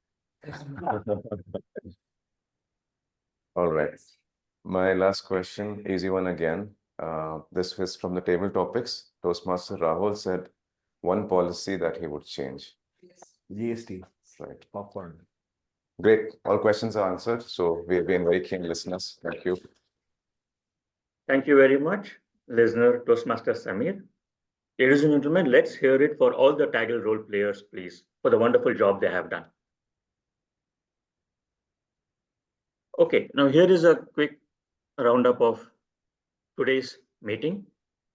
All right. My last question, easy one again. This is from the table topics. Toastmaster Rahul said one policy that he would change. GST. Right. Popcorn. Great. All questions are answered. So we have been very keen listeners. Thank you. Thank you very much, listener Toastmaster Samir. Ladies and gentlemen, let's hear it for all the TAGL role players, please, for the wonderful job they have done. Okay, now here is a quick roundup of today's meeting.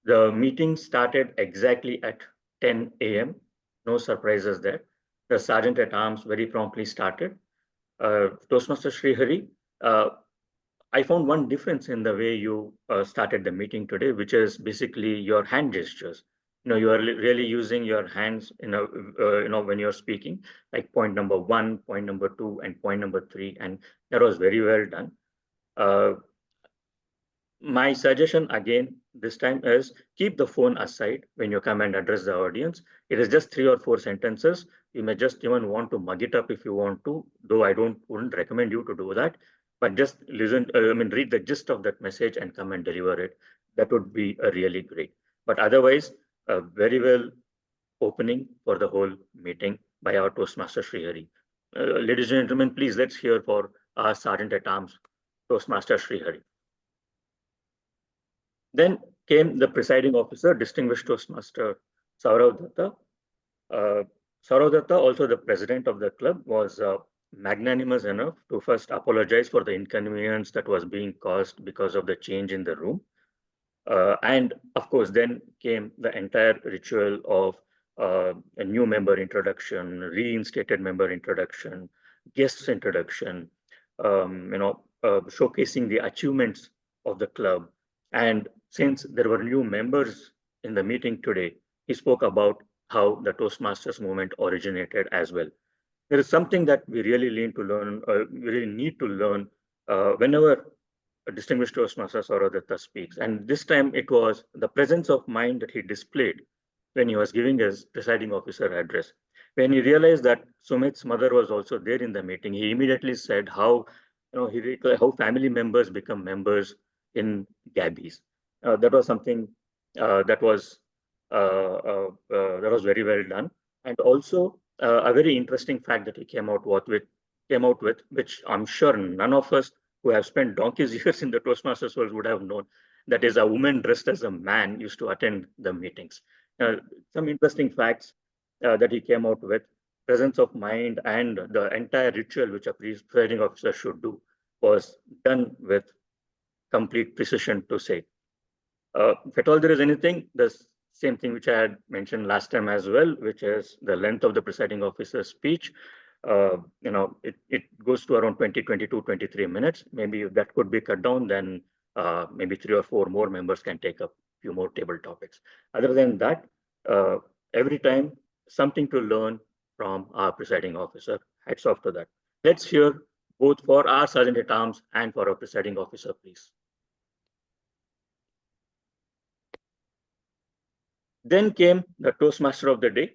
The meeting started exactly at 10 a.m. No surprises there. The Sergeant at Arms very promptly started. Toastmaster Sreehari, I found one difference in the way you started the meeting today, which is basically your hand gestures. You are really using your hands, when you're speaking, like point number 1, point number 2, and point number 3, and that was very well done. My suggestion again this time is keep the phone aside when you come and address the audience. It is just 3 or 4 sentences. You may just even want to mug it up if you want to, though I wouldn't recommend you to do that. But just listen, read the gist of that message and come and deliver it. That would be really great. But otherwise, a very well opening for the whole meeting by our Toastmaster Sreehari. Ladies and gentlemen, please let's hear for our Sergeant at Arms, Toastmaster Sreehari. Then came the presiding officer, distinguished Toastmaster Sourav Dutta. Sourav Dutta, also the president of the club, was magnanimous enough to first apologize for the inconvenience that was being caused because of the change in the room. And of course, then came the entire ritual of a new member introduction, reinstated member introduction, guests introduction, showcasing the achievements of the club. And since there were new members in the meeting today, he spoke about how the Toastmasters movement originated as well. There is something that we really need to learn, whenever a distinguished Toastmaster Sourav Dutta speaks. And this time it was the presence of mind that he displayed when he was giving his presiding officer address. When he realized that Sumit's mother was also there in the meeting, he immediately said how how family members become members in Gabbys. That was something that was very well done, and also a very interesting fact that he came out with, which I'm sure none of us who have spent donkey's years in the Toastmasters world would have known. That is, a woman dressed as a man used to attend the meetings. Some interesting facts that he came out with. Presence of mind and the entire ritual which a presiding officer should do was done with complete precision, to say. If at all there is anything, the same thing which I had mentioned last time as well, which is the length of the presiding officer's speech. It goes to around 20, 22, 23 minutes. Maybe if that could be cut down, then maybe 3 or 4 more members can take up a few more table topics. Other than that, every time something to learn from our presiding officer. Hats off to that. Let's hear both for our Sergeant at Arms and for our presiding officer, please. Then came the Toastmaster of the day,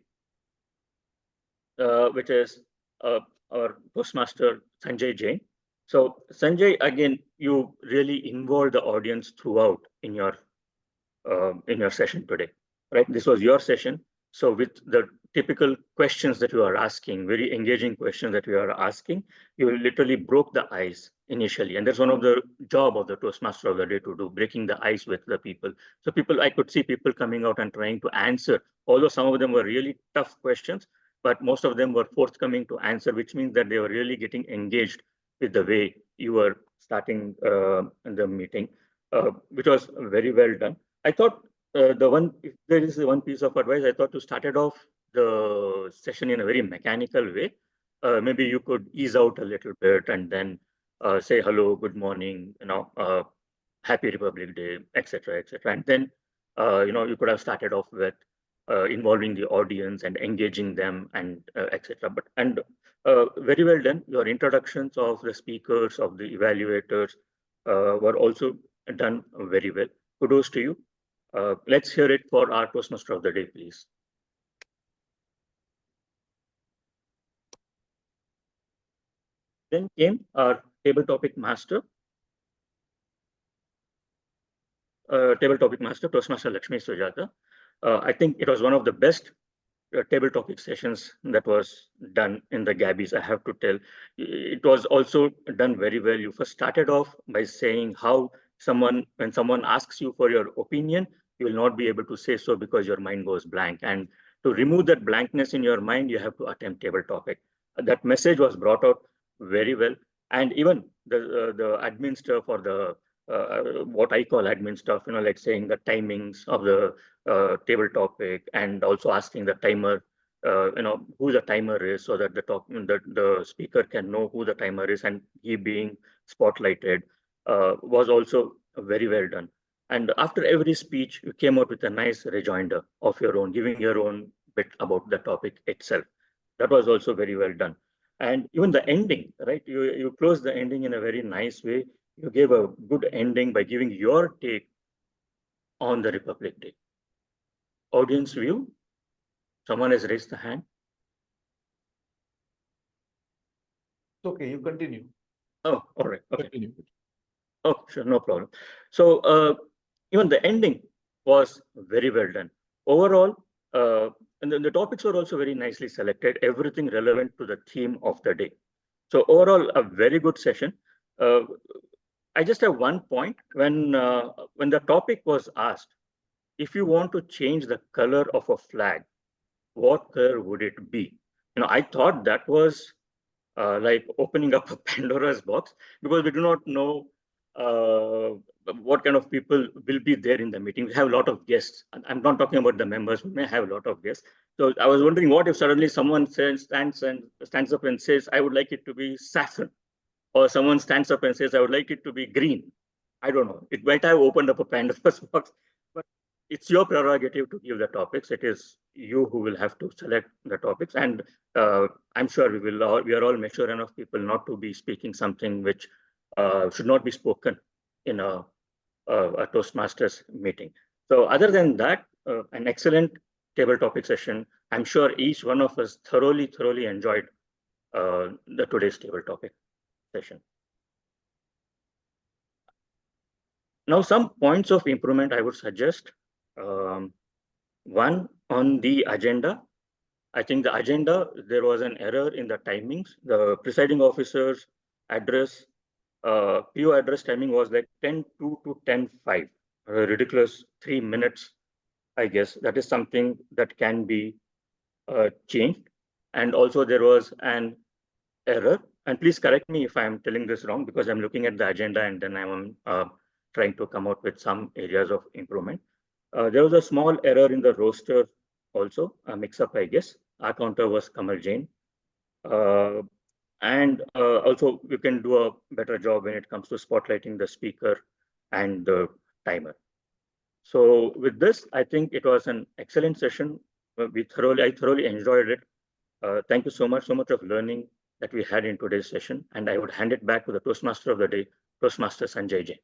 which is our Toastmaster Sanjay Jain. So Sanjay, again, you really involved the audience throughout in your session today, right? This was your session. So with the typical questions that you are asking, very engaging questions that you are asking, you literally broke the ice initially. And that's one of the job of the Toastmaster of the day, to do, breaking the ice with the people. So I could see people coming out and trying to answer, although some of them were really tough questions, but most of them were forthcoming to answer, which means that they were really getting engaged with the way you were starting the meeting, which was very well done. I thought if there is one piece of advice, I thought to started off the session in a very mechanical way. Maybe you could ease out a little bit and then say hello, good morning, Happy Republic Day, etc., etc. And then you could have started off with involving the audience and engaging them and etc. But very well done. Your introductions of the speakers, of the evaluators were also done very well. Kudos to you. Let's hear it for our Toastmaster of the day, please. Then came our table topic master, Toastmaster Lakshmi Sujatha. I think it was one of the best table topic sessions that was done in the Gabbys, I have to tell. It was also done very well. You first started off by saying how when someone asks you for your opinion, you will not be able to say so because your mind goes blank. And to remove that blankness in your mind, you have to attempt table topic. That message was brought out very well. And even the admin stuff, or the what I call admin stuff, like saying the timings of the table topic, and also asking the timer, who the timer is, so that the speaker can know who the timer is, and he being spotlighted was also very well done. And after every speech, you came out with a nice rejoinder of your own, giving your own bit about the topic itself. That was also very well done. And even the ending, right? You closed the ending in a very nice way. You gave a good ending by giving your take on the Republic Day. Audience view, someone has raised the hand. Okay, you continue. Oh, all right. Okay. Continue. Oh, sure, no problem. So even the ending was very well done. Overall, and then the topics were also very nicely selected, everything relevant to the theme of the day. So overall, a very good session. I just have one point. When the topic was asked, if you want to change the color of a flag, what color would it be? I thought that was like opening up a Pandora's box, because we do not know what kind of people will be there in the meeting. We have a lot of guests. I'm not talking about the members. We may have a lot of guests. So I was wondering, what if suddenly someone stands up and says, "I would like it to be saffron," or someone stands up and says, "I would like it to be green." I don't know. It might have opened up a Pandora's box, but it's your prerogative to give the topics. It is you who will have to select the topics, and I'm sure we are all mature enough people not to be speaking something which should not be spoken in a Toastmasters meeting. So other than that, an excellent table topic session. I'm sure each one of us thoroughly enjoyed the today's table topic session. Now, some points of improvement I would suggest. One, on the agenda. I think the agenda, there was an error in the timings. The presiding officer's address, PO address timing was like 10:02 to 10:05, a ridiculous 3 minutes, I guess. That is something that can be changed. And also there was an error, and please correct me if I'm telling this wrong, because I'm looking at the agenda and then I'm trying to come out with some areas of improvement. There was a small error in the roster also, a mix-up, I guess. Our counter was Kamal Jain. And also we can do a better job when it comes to spotlighting the speaker and the timer. So with this, I think it was an excellent session. I thoroughly enjoyed it. Thank you so much of learning that we had in today's session. And I would hand it back to the Toastmaster of the day, Toastmaster Sanjay Jain.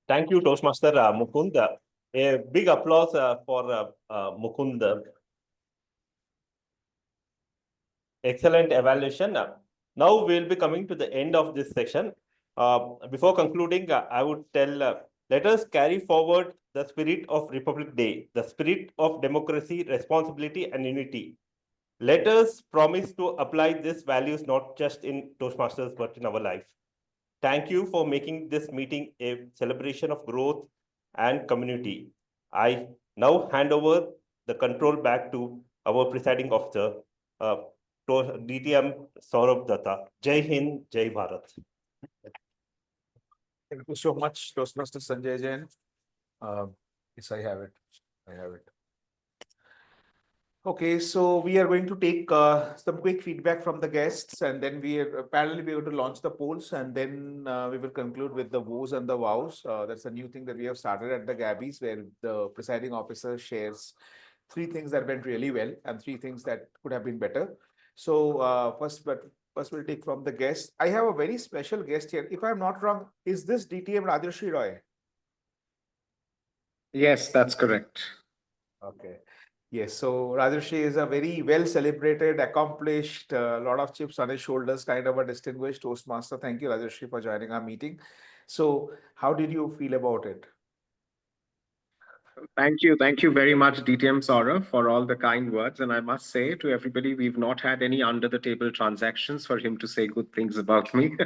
Thank you, Toastmaster Mukund. A big applause for Mukund. Excellent evaluation. Now we'll be coming to the end of this session. Before concluding, I would tell, let us carry forward the spirit of Republic Day, the spirit of democracy, responsibility, and unity. Let us promise to apply these values not just in Toastmasters, but in our life. Thank you for making this meeting a celebration of growth and community. I now hand over the control back to our presiding officer, DTM Sourav Dutta. Jai Hind, Jai Bharat. Thank you so much, Toastmaster Sanjay Jain. Yes, I have it. Okay, so we are going to take some quick feedback from the guests, and then we are parallelly going to launch the polls, and then we will conclude with the woes and the wows. That's a new thing that we have started at the Gabbys, where the presiding officer shares 3 things that went really well and 3 things that could have been better. So first we'll take from the guests. I have a very special guest here. If I'm not wrong, is this DTM Esha Roy? Yes, that's correct. Okay. Yes, so Rajarshi is a very well celebrated, accomplished, a lot of chips on his shoulders, kind of a distinguished Toastmaster. Thank you, Rajarshi, for joining our meeting. So how did you feel about it? Thank you very much, DTM Sourav, for all the kind words. And I must say to everybody, we've not had any under-the-table transactions for him to say good things about me.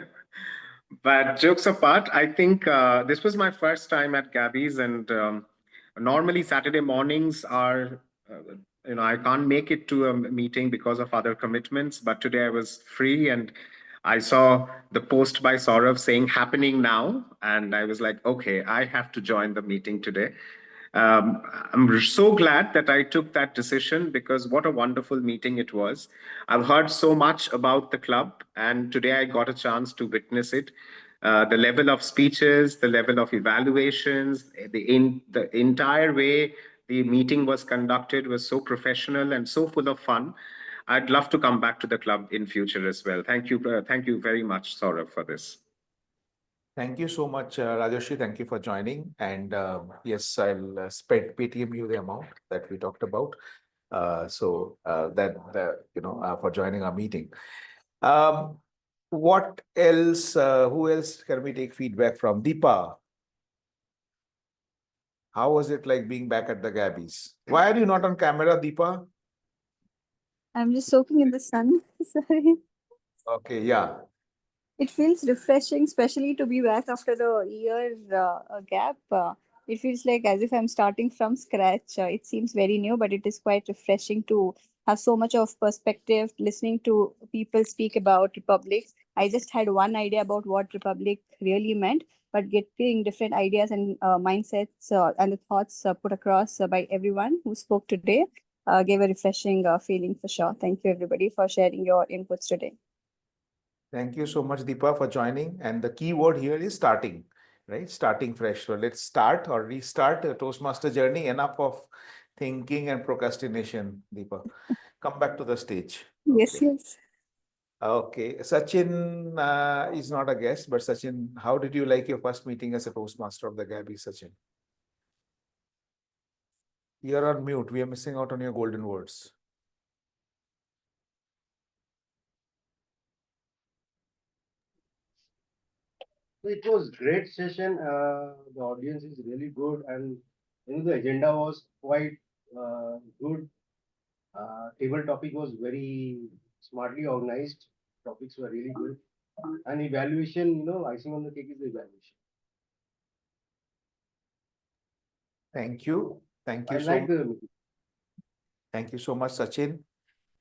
But jokes apart, I think this was my first time at Gabbys, and normally Saturday mornings are, I can't make it to a meeting because of other commitments, but today I was free and I saw the post by Sourav saying happening now, and I was like, okay, I have to join the meeting today. I'm so glad that I took that decision, because what a wonderful meeting it was. I've heard so much about the club, and today I got a chance to witness it. The level of speeches, the level of evaluations, the entire way the meeting was conducted was so professional and so full of fun. I'd love to come back to the club in future as well. Thank you very much, Sourav, for this. Thank you so much, Rajarshi. Thank you for joining. And yes, I'll Paytm you the amount that we talked about. For joining our meeting. What else? Who else can we take feedback from? Deepa. How was it like being back at the Gabbys? Why are you not on camera, Deepa? I'm just soaking in the sun. Sorry. Okay, yeah. It feels refreshing, especially to be back after the year gap. It feels like as if I'm starting from scratch. It seems very new, but it is quite refreshing to have so much of perspective, listening to people speak about Republic. I just had one idea about what Republic really meant, but getting different ideas and mindsets and the thoughts put across by everyone who spoke today gave a refreshing feeling for sure. Thank you, everybody, for sharing your inputs today. Thank you so much, Deepa, for joining. And the key word here is starting, right? Starting fresh. So let's start or restart a Toastmaster journey. Enough of thinking and procrastination, Deepa. Come back to the stage. Yes, yes. Okay, Sachin is not a guest, but Sachin, how did you like your first meeting as a Toastmaster of the Gabbys, Sachin? You're on mute. We are missing out on your golden words. It was great session. The audience is really good, and the agenda was quite good. Table topic was very smartly organized. Topics were really good, and evaluation. Icing on the cake is the evaluation. Thank you. Thank you I so like much. the meeting. Thank you so much, Sachin.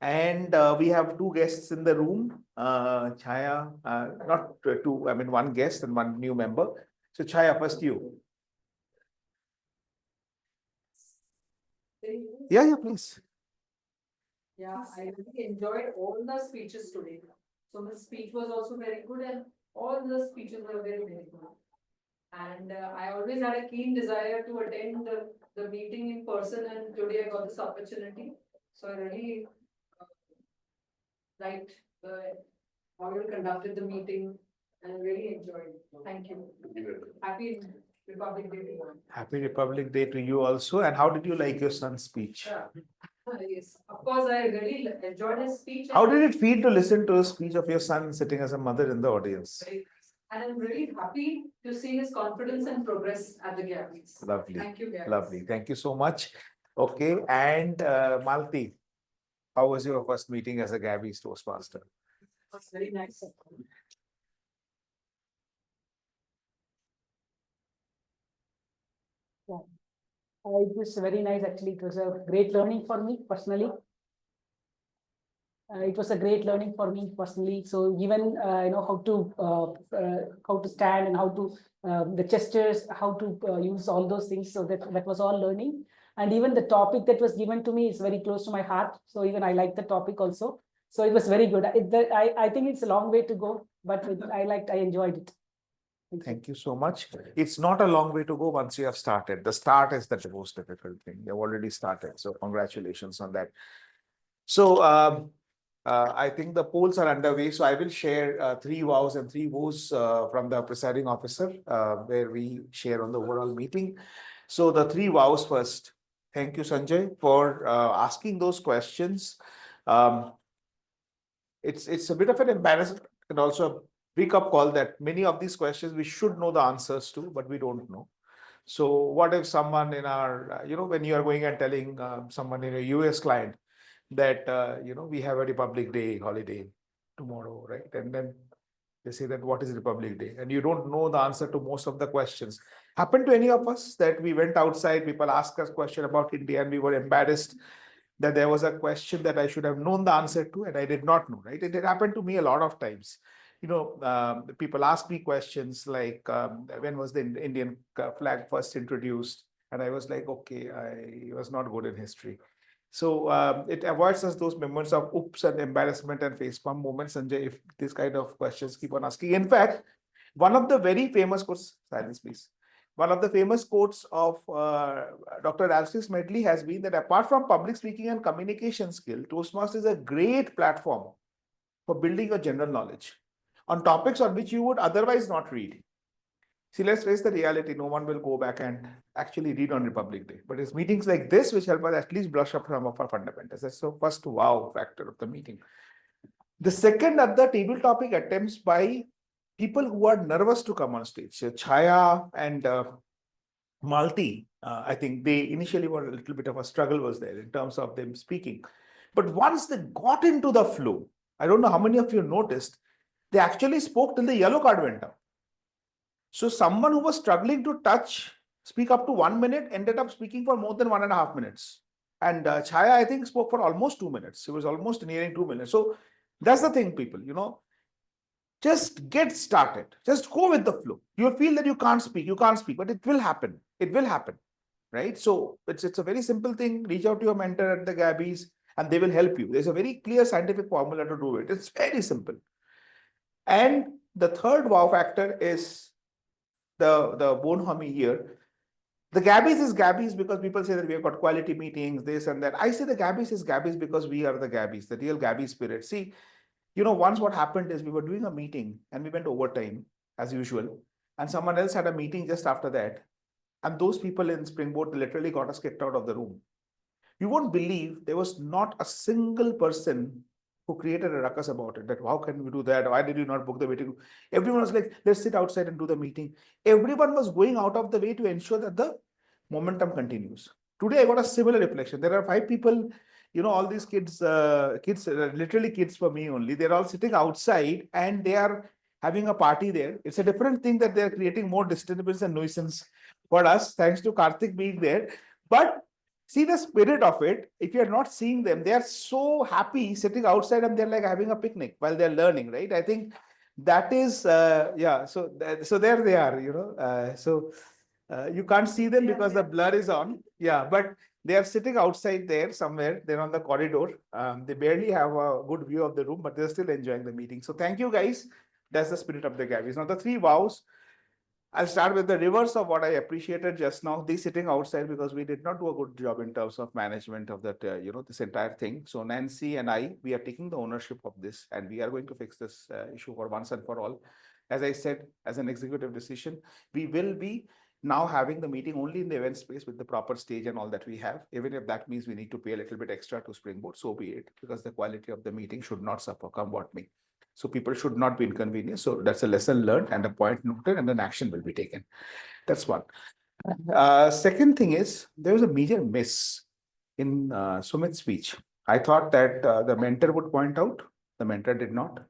And we have two guests in the room. Chaya, not two, I mean one guest and one new member. So Chaya, first you. Yeah, please. Yeah, I really enjoyed all the speeches today. So my speech was also very good, and all the speeches were very, very good. And I always had a keen desire to attend the meeting in person, and today I got this opportunity. So I really liked how you conducted the meeting, and I really enjoyed it. Thank you. Happy Republic Day to you. Happy Republic Day to you also. And how did you like your son's speech? Yes, of course, I really enjoyed his speech. How did it feel to listen to a speech of your son sitting as a mother in the audience? And I'm really happy to see his confidence and progress at the Gabbys. Lovely. Thank you, Gabbys. Lovely. Thank you so much. Okay. And Malti, how was your first meeting as a Gabbys Toastmaster? It was very nice. Yeah. It was very nice, actually. It was a great learning for me personally. It was a great learning for me personally. So even how to stand and how to the gestures, how to use all those things. So that was all learning. And even the topic that was given to me is very close to my heart. So even I liked the topic also. So it was very good. I think it's a long way to go, but I enjoyed it. Thank you so much. It's not a long way to go once you have started. The start is the most difficult thing. You've already started. So congratulations on that. So I think the polls are underway. So I will share 3 wows and 3 woes from the presiding officer, where we share on the overall meeting. So the 3 wows first. Thank you, Sanjay, for asking those questions. It's a bit of an embarrassment and also a wake-up call that many of these questions we should know the answers to, but we don't know. So what if someone in our, when you are going and telling someone in a US client that, we have a Republic Day holiday tomorrow, right? And then they say that what is Republic Day? And you don't know the answer to most of the questions. Happened to any of us that we went outside, people asked us a question about India and we were embarrassed that there was a question that I should have known the answer to and I did not know, right? It happened to me a lot of times. People ask me questions like, when was the Indian flag first introduced? And I was like, okay, I was not good in history. So it avoids us those moments of oops and embarrassment and facepalm moments, Sanjay, if this kind of questions keep on asking. In fact, one of the very famous quotes, silence please. One of the famous quotes of Dr. Alexis Medley has been that apart from public speaking and communication skill, Toastmasters is a great platform for building your general knowledge on topics on which you would otherwise not read. See, let's face the reality. No one will go back and actually read on Republic Day. But it's meetings like this which help us at least brush up some of our fundamentals. That's the first wow factor of the meeting. The second are the table topic attempts by people who are nervous to come on stage. So Chaya and Malti, I think they initially were a little bit of a struggle was there in terms of them speaking. But once they got into the flow, I don't know how many of you noticed, they actually spoke till the yellow card went up. So someone who was struggling to speak up to 1 minute, ended up speaking for more than 1.5 minutes. And Chaya, I think, spoke for almost 2 minutes. It was almost nearing 2 minutes. So that's the thing, people, Just get started. Just go with the flow. You'll feel that you can't speak, but it will happen. It will happen, right? So it's a very simple thing. Reach out to your mentor at the Gabbys and they will help you. There's a very clear scientific formula to do it. It's very simple. And the third wow factor is the bonhomie here. The Gabbys is Gabbys because people say that we have got quality meetings, this and that. I say the Gabbys is Gabbys because we are the Gabbys, the real Gabby spirit. See, once what happened is we were doing a meeting and we went overtime as usual. And someone else had a meeting just after that. And those people in Springboard literally got us kicked out of the room. You won't believe there was not a single person who created a ruckus about it, that how can we do that? Why did you not book the meeting? Everyone was like, let's sit outside and do the meeting. Everyone was going out of the way to ensure that the momentum continues. Today, I got a similar reflection. There are 5 people, all these kids, literally kids for me only. They're all sitting outside and they are having a party there. It's a different thing that they're creating more disturbance and nuisance for us, thanks to Karthik being there. But see the spirit of it. If you're not seeing them, they are so happy sitting outside and they're like having a picnic while they're learning, right? I think that is, yeah. So there they are, you can't see them because the blur is on. Yeah, but they are sitting outside there somewhere. They're on the corridor. They barely have a good view of the room, but they're still enjoying the meeting. So thank you, guys. That's the spirit of the Gabbys. Now, the 3 vows. I'll start with the reverse of what I appreciated just now. They sitting outside because we did not do a good job in terms of management of that, this entire thing. So Nancy and I, we are taking the ownership of this and we are going to fix this issue for once and for all. As I said, as an executive decision, we will be now having the meeting only in the event space with the proper stage and all that we have. Even if that means we need to pay a little bit extra to Springboard, so be it, because the quality of the meeting should not suffer, come what may. So people should not be inconvenienced. So that's a lesson learned and a point noted and an action will be taken. That's one. Second thing is there was a major miss in Sumit's speech. I thought that the mentor would point out, the mentor did not.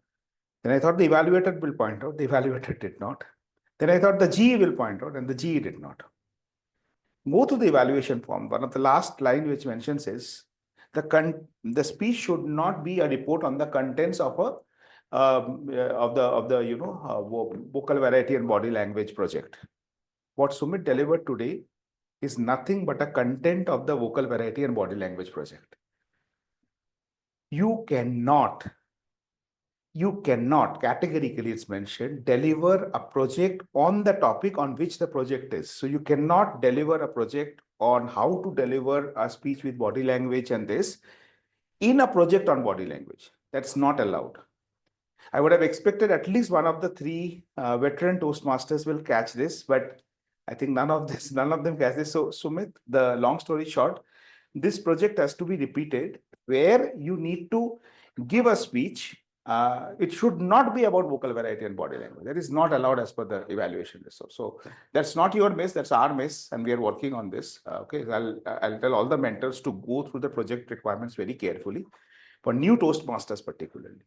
Then I thought the evaluator will point out, the evaluator did not. Then I thought the GE will point out and the GE did not. Go to the evaluation form. One of the last line which mentions is the speech should not be a report on the contents of a vocal variety and body language project. What Sumit delivered today is nothing but a content of the vocal variety and body language project. You cannot categorically, it's mentioned, deliver a project on the topic on which the project is. So you cannot deliver a project on how to deliver a speech with body language and this in a project on body language. That's not allowed. I would have expected at least one of the 3 veteran Toastmasters will catch this, but I think none of them catch this. So Sumit, the long story short, this project has to be repeated where you need to give a speech. It should not be about vocal variety and body language. That is not allowed as per the evaluation resource. So that's not your miss, that's our miss, and we are working on this. Okay, I'll tell all the mentors to go through the project requirements very carefully for new Toastmasters particularly.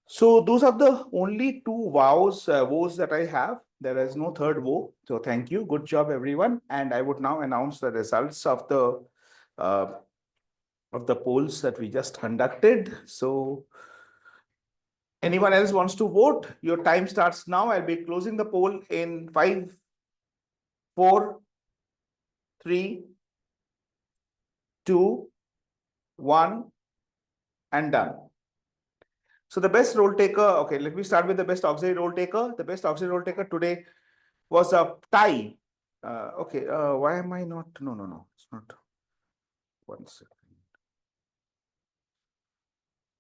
So those are the only 2 vows that I have. There is no third vow. So thank you. Good job, everyone. And I would now announce the results of the polls that we just conducted. So anyone else wants to vote? Your time starts now. I'll be closing the poll in 5, 4, 3, 2, 1, and done. So the best role taker, okay, let me start with the best auxiliary role taker. The best auxiliary role taker today was a tie. Why am I not? No, it's not. 1 second.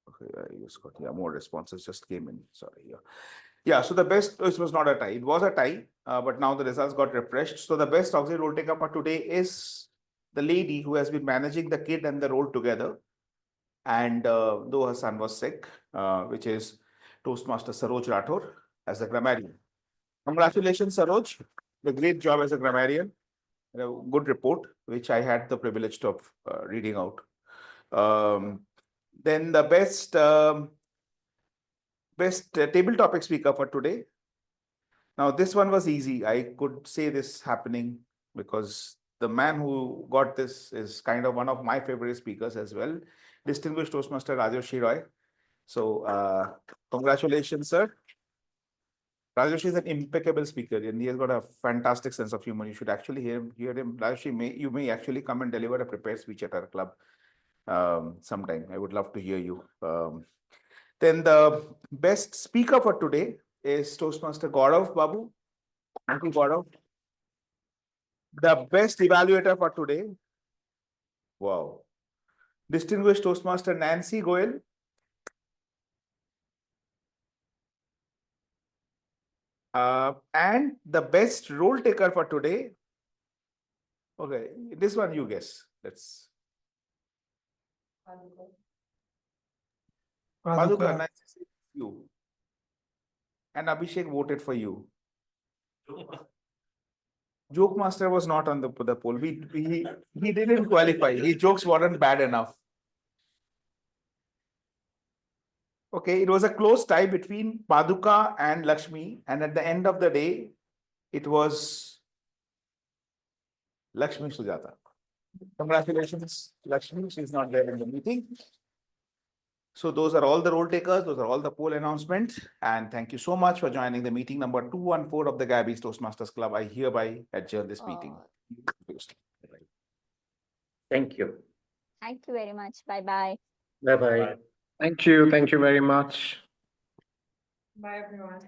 Okay, I just got, more responses just came in. Sorry, yeah. So the best, it was not a tie. It was a tie, but now the results got refreshed. So the best auxiliary role taker for today is the lady who has been managing the kid and the role together. And though her son was sick, which is Toastmaster Saroj Rathod as a grammarian. Congratulations, Saroj. A great job as a grammarian. A good report, which I had the privilege of reading out. Then the best table topic speaker for today. Now, this one was easy. I could say this happening because the man who got this is kind of one of my favorite speakers as well. Distinguished Toastmaster Esha Roy. So congratulations, sir. Rajoshi is an impeccable speaker and he has got a fantastic sense of humor. You should actually hear him. Rajoshi, you may actually come and deliver a prepared speech at our club sometime. I would love to hear you. Then the best speaker for today is Toastmaster Gaurav Babu. Thank you, Gaurav. The best evaluator for today. Wow. Distinguished Toastmaster Nancy Goel. And the best role taker for today. Okay, this one you guess. Let's. Paduka, nice to see you. And Abhishek voted for you. Joke Master was not on the poll. He didn't qualify. His jokes weren't bad enough. Okay, it was a close tie between Paduka and Lakshmi, and at the end of the day, it was Lakshmi Sujatha. Congratulations, Lakshmi. She's not there in the meeting. So those are all the role takers. Those are all the poll announcements. And thank you so much for joining the meeting number 214 of the Gabbys Toastmasters Club. I hereby adjourn this meeting. Thank you. Thank you very much. Bye-bye. Bye-bye. Thank you. Thank you very much. Bye, everyone.